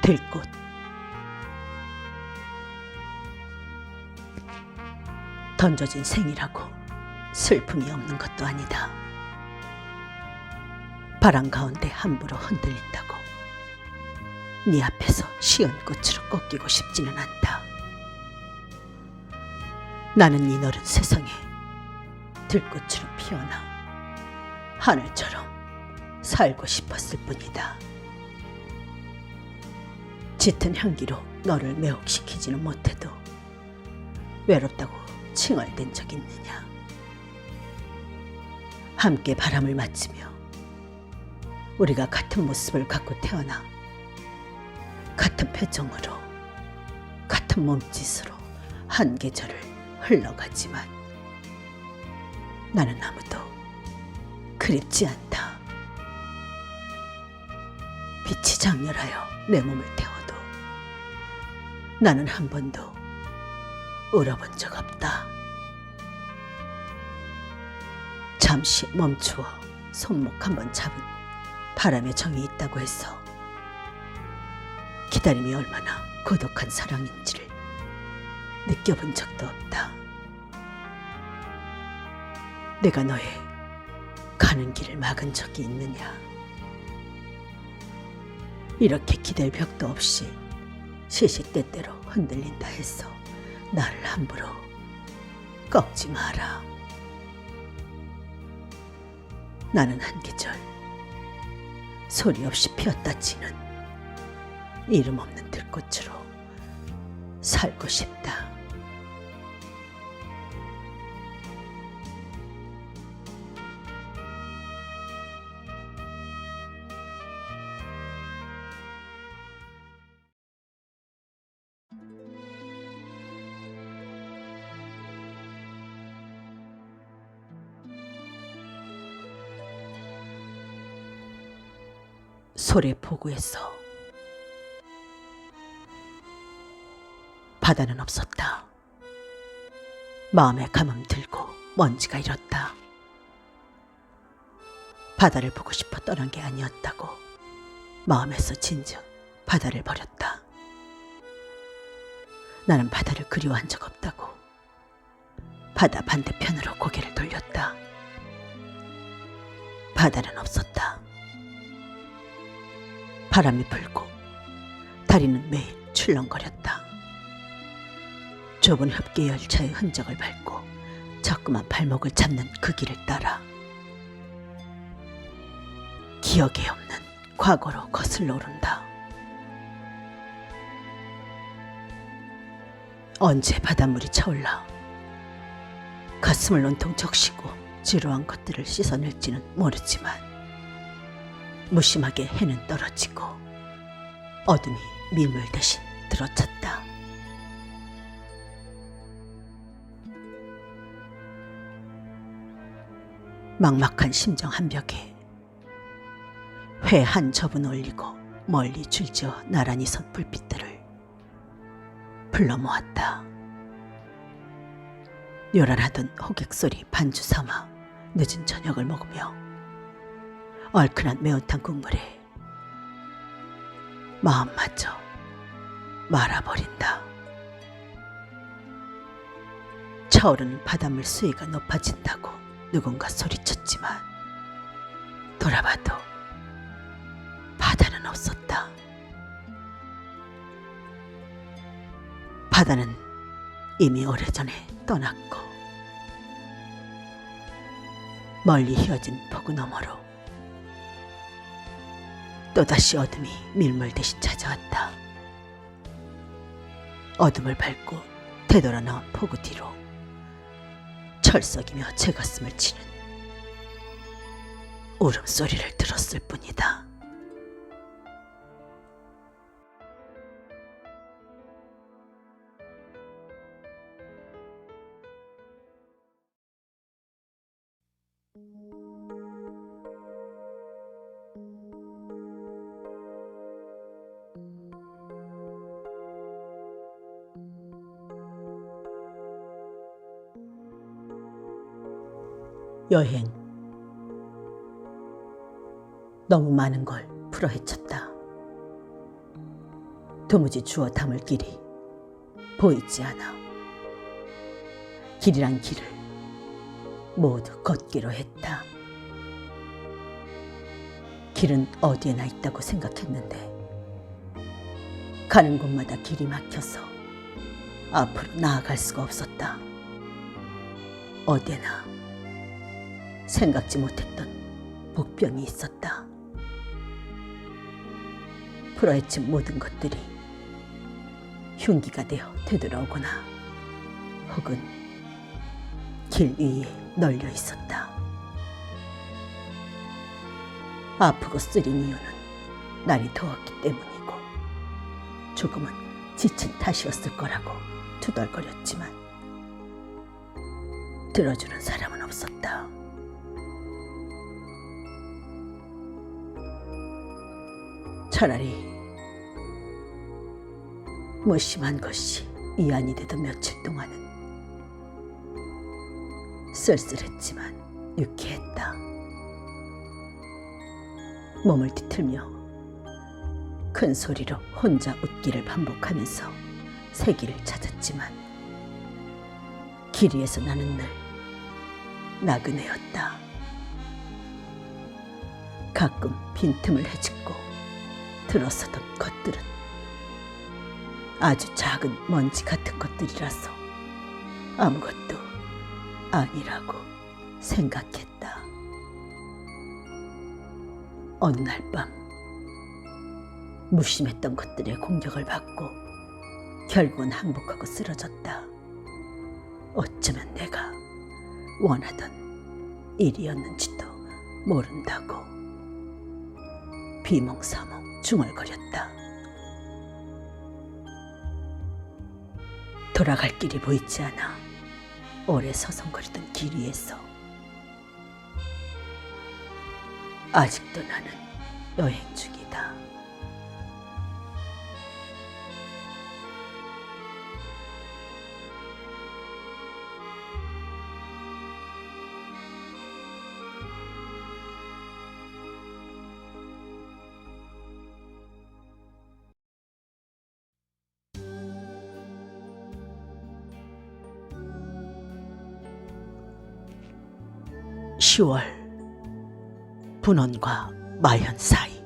들꽃. 던져진 생이라고 슬픔이 없는 것도 아니다. 바람 가운데 함부로 흔들린다고 네 앞에서 시은 꽃으로 꺾이고 싶지는 않다. 나는 이 너른 세상에 들꽃으로 피어나 하늘처럼 살고 싶었을 뿐이다. 짙은 향기로 너를 매혹시키지는 못해도 외롭다고 칭얼댄 적 있느냐? 함께 바람을 맞으며 우리가 같은 모습을 갖고 태어나 같은 표정으로 같은 몸짓으로 한 계절을 흘러가지만 나는 아무도 그립지 않다. 빛이 장렬하여 내 몸을 태워도 나는 한 번도 울어본 적 없다. 잠시 멈추어 손목 한번 잡은 바람의 정이 있다고 해서 기다림이 얼마나 고독한 사랑인지를 느껴본 적도 없다. 내가 너의 가는 길을 막은 적이 있느냐? 이렇게 기댈 벽도 없이 시시때때로 흔들린다 해서 나를 함부로 꺾지 마라. 나는 한 계절 소리 없이 피었다 지는 이름 없는 들꽃으로 살고 싶다. 소래포구에서 바다는 없었다. 마음에 가뭄 들고 먼지가 일었다. 바다를 보고 싶어 떠난 게 아니었다고 마음에서 진즉 바다를 버렸다. 나는 바다를 그리워한 적 없다고 바다 반대편으로 고개를 돌렸다. 바다는 없었다. 바람이 불고 다리는 매일 출렁거렸다. 좁은 흡기 열차의 흔적을 밟고 자꾸만 발목을 잡는 그 길을 따라 기억에 없는 과거로 거슬러 오른다. 언제 바닷물이 차올라 가슴을 온통 적시고 지루한 것들을 씻어낼지는 모르지만 무심하게 해는 떨어지고 어둠이 밀물 대신 들어찼다. 막막한 심정 한 벽에 회 한 접은 올리고 멀리 줄지어 나란히 선 불빛들을 불러 모았다. 요란하던 호객 소리 반주 삼아 늦은 저녁을 먹으며 얼큰한 매운탕 국물에 마음마저 말아버린다. 차오르는 바닷물 수위가 높아진다고 누군가 소리쳤지만 돌아봐도 바다는 없었다. 바다는 이미 오래전에 떠났고 멀리 휘어진 폭우 너머로 또다시 어둠이 밀물 대신 찾아왔다. 어둠을 밟고 되돌아 나온 폭우 뒤로 철썩이며 제 가슴을 치는 울음소리를 들었을 뿐이다. 여행. 너무 많은 걸 풀어헤쳤다. 도무지 주워 담을 길이 보이지 않아. 길이란 길을 모두 걷기로 했다. 길은 어디에나 있다고 생각했는데 가는 곳마다 길이 막혀서 앞으로 나아갈 수가 없었다. 어디에나 생각지 못했던 복병이 있었다. 풀어헤친 모든 것들이 흉기가 되어 되돌아오거나 혹은 길 위에 널려 있었다. 아프고 쓰린 이유는 날이 더웠기 때문이고 조금은 지친 탓이었을 거라고 투덜거렸지만 들어주는 사람은 없었다. 차라리 무심한 것이 이안이 되던 며칠 동안은 쓸쓸했지만 유쾌했다. 몸을 뒤틀며 큰 소리로 혼자 웃기를 반복하면서 새길을 찾았지만 길 위에서 나는 늘 나그네였다. 가끔 빈틈을 헤집고 들어서던 것들은 아주 작은 먼지 같은 것들이라서 아무것도 아니라고 생각했다. 어느 날 밤 무심했던 것들의 공격을 받고 결국은 항복하고 쓰러졌다. 어쩌면 내가 원하던 일이었는지도 모른다고 비몽사몽 중얼거렸다. 돌아갈 길이 보이지 않아 오래 서성거리던 길 위에서 아직도 나는 여행 중이다. (10월) 분원과 마현 사이.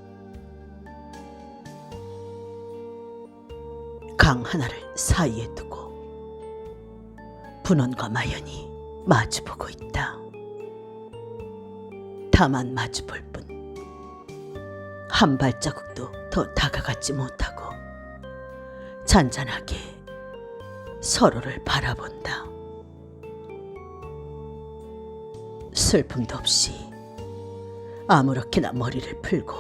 강 하나를 사이에 두고 분원과 마현이 마주보고 있다. 다만 마주볼 뿐 한 발자국도 더 다가가지 못하고 잔잔하게 서로를 바라본다. 슬픔도 없이 아무렇게나 머리를 풀고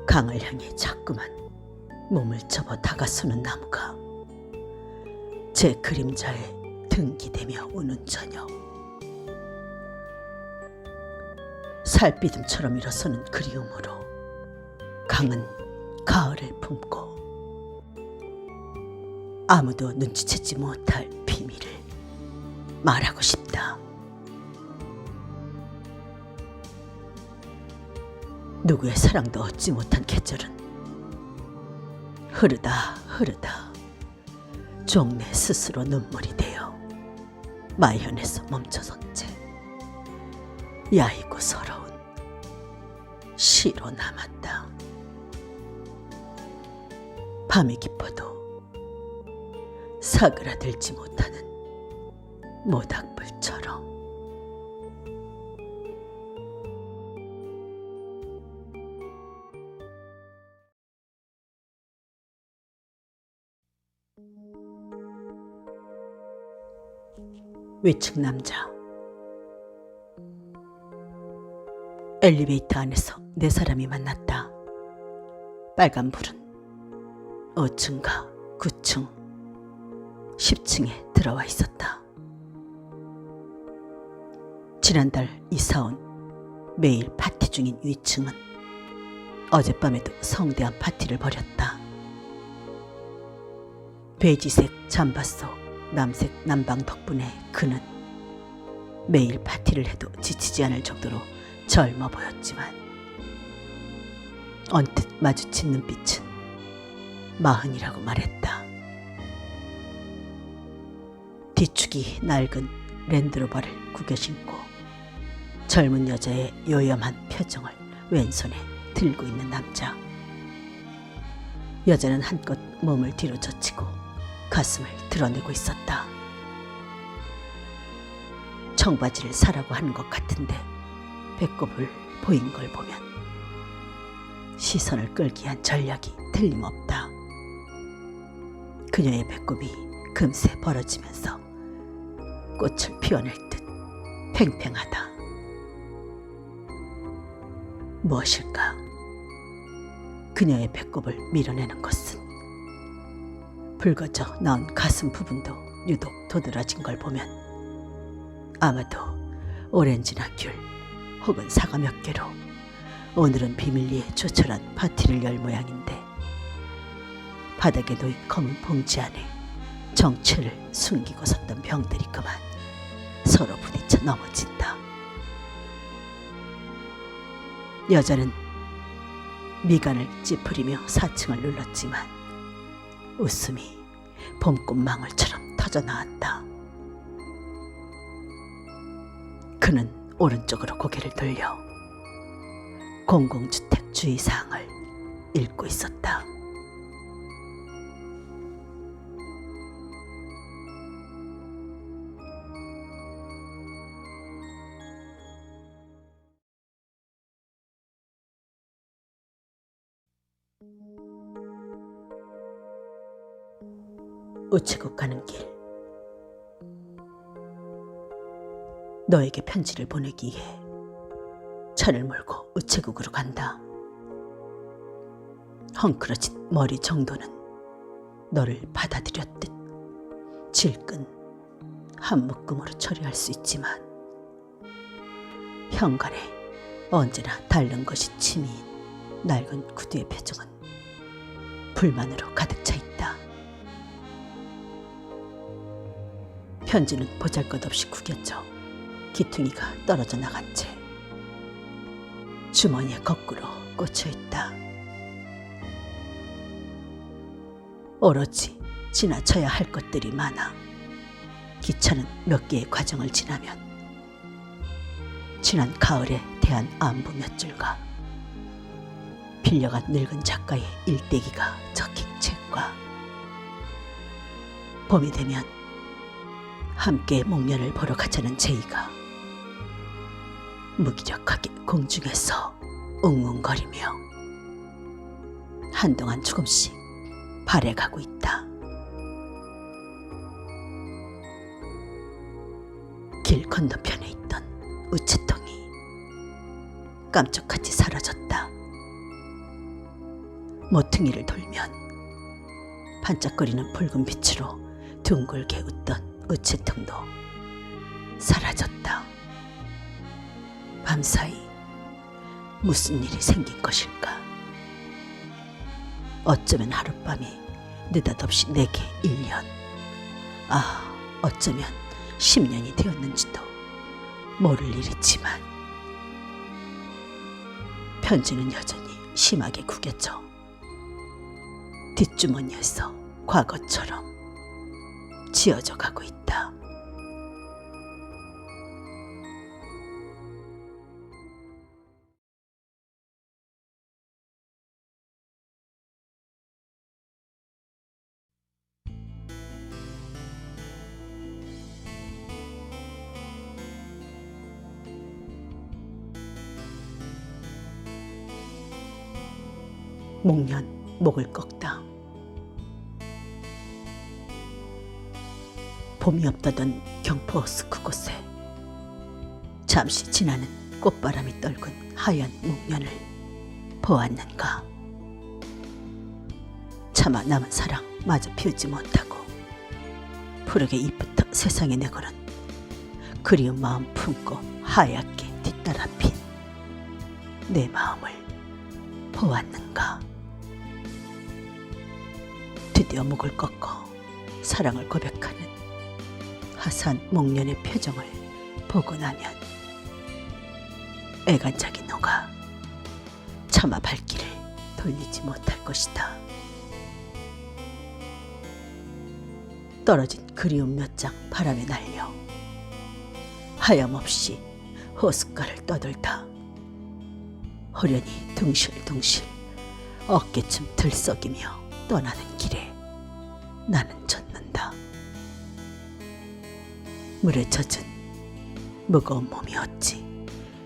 강을 향해 자꾸만 몸을 접어 다가서는 나무가 제 그림자에 등기대며 우는 저녁. 살비듬처럼 일어서는 그리움으로 강은 가을을 품고 아무도 눈치채지 못할 비밀을 말하고 싶다. 누구의 사랑도 얻지 못한 계절은 흐르다 종내 스스로 눈물이 되어 마현에서 멈춰선 채 야이고 서러운 시로 남았다. 밤이 깊어도 사그라들지 못하는 모닥불처럼. 위층 남자. 엘리베이터 안에서 네 사람이 만났다. 빨간불은 5층과 9층, 10층에 들어와 있었다. 지난달 이사온 매일 파티 중인 위층은 어젯밤에도 성대한 파티를 벌였다. 베이지색 잠바 속 남색 남방 덕분에 그는 매일 파티를 해도 지치지 않을 정도로 젊어 보였지만 언뜻 마주친 눈빛은 40이라고 말했다. 뒤축이 낡은 랜드로버를 구겨 신고 젊은 여자의 요염한 표정을 왼손에 들고 있는 남자. 여자는 한껏 몸을 뒤로 젖히고 가슴을 드러내고 있었다. 청바지를 사라고 하는 것 같은데 배꼽을 보인 걸 보면 시선을 끌기 위한 전략이 틀림없다. 그녀의 배꼽이 금세 벌어지면서 꽃을 피워낼 듯 팽팽하다. 무엇일까? 그녀의 배꼽을 밀어내는 것은 붉어져 나온 가슴 부분도 유독 도드라진 걸 보면 아마도 오렌지나 귤 혹은 사과 몇 개로 오늘은 비밀리에 조촐한 파티를 열 모양인데 바닥에 놓인 검은 봉지 안에 정체를 숨기고 섰던 병들이 그만 서로 부딪혀 넘어진다. 여자는 미간을 찌푸리며 4층을 눌렀지만 웃음이 봄꽃망울처럼 터져나왔다. 그는 오른쪽으로 고개를 돌려 공공주택 주의사항을 읽고 있었다. 우체국 가는 길. 너에게 편지를 보내기 위해 차를 몰고 우체국으로 간다. 헝클어진 머리 정도는 너를 받아들였듯 질끈 한 묶음으로 처리할 수 있지만 현관에 언제나 닳는 것이 취미인 낡은 구두의 표정은 불만으로 가득 차 있다. 편지는 보잘것없이 구겨져 기퉁이가 떨어져 나간 채 주머니에 거꾸로 꽂혀 있다. 오로지 지나쳐야 할 것들이 많아 기차는 몇 개의 과정을 지나면 지난 가을에 대한 안부 몇 줄과 빌려간 늙은 작가의 일대기가 적힌 책과 봄이 되면 함께 목련을 보러 가자는 제의가 무기력하게 공중에서 웅웅거리며 한동안 조금씩 발해가고 있다. 길 건너편에 있던 우체통이 깜짝같이 사라졌다. 모퉁이를 돌면 반짝거리는 붉은 빛으로 둥글게 웃던 우체통도 사라졌다. 밤사이 무슨 일이 생긴 것일까? 어쩌면 하룻밤이 느닷없이 내게 1년, 어쩌면 10년이 되었는지도 모를 일이지만 편지는 여전히 심하게 구겨져 뒷주머니에서 과거처럼 지어져 가고 있다. 목련 목을 꺾다. 봄이 없다던 경포호수 그곳에 잠시 지나는 꽃바람이 떨군 하얀 목련을 보았는가. 차마 남은 사랑 마저 피우지 못하고 푸르게 잎부터 세상에 내거는 그리운 마음 품고 하얗게 뒤따라핀 내 마음을 보았는가. 드디어 목을 꺾어 사랑을 고백하는 화사한 목련의 표정을 보고 나면 애간장이 녹아 차마 발길을 돌리지 못할 것이다. 떨어진 그리움 몇 장 바람에 날려 하염없이 호숫가를 떠돌다 호련히 둥실둥실 어깨춤 들썩이며 떠나는 길에 나는 젖는다. 물에 젖은 무거운 몸이 어찌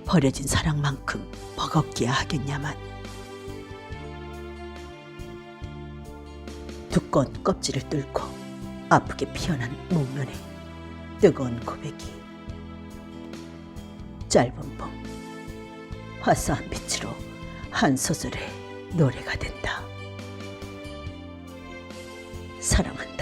버려진 사랑만큼 버겁기야 하겠냐만. 두꺼운 껍질을 뚫고 아프게 피어난 목련의 뜨거운 고백이 짧은 봄 화사한 빛으로 한 소절의 노래가 된다. 사랑은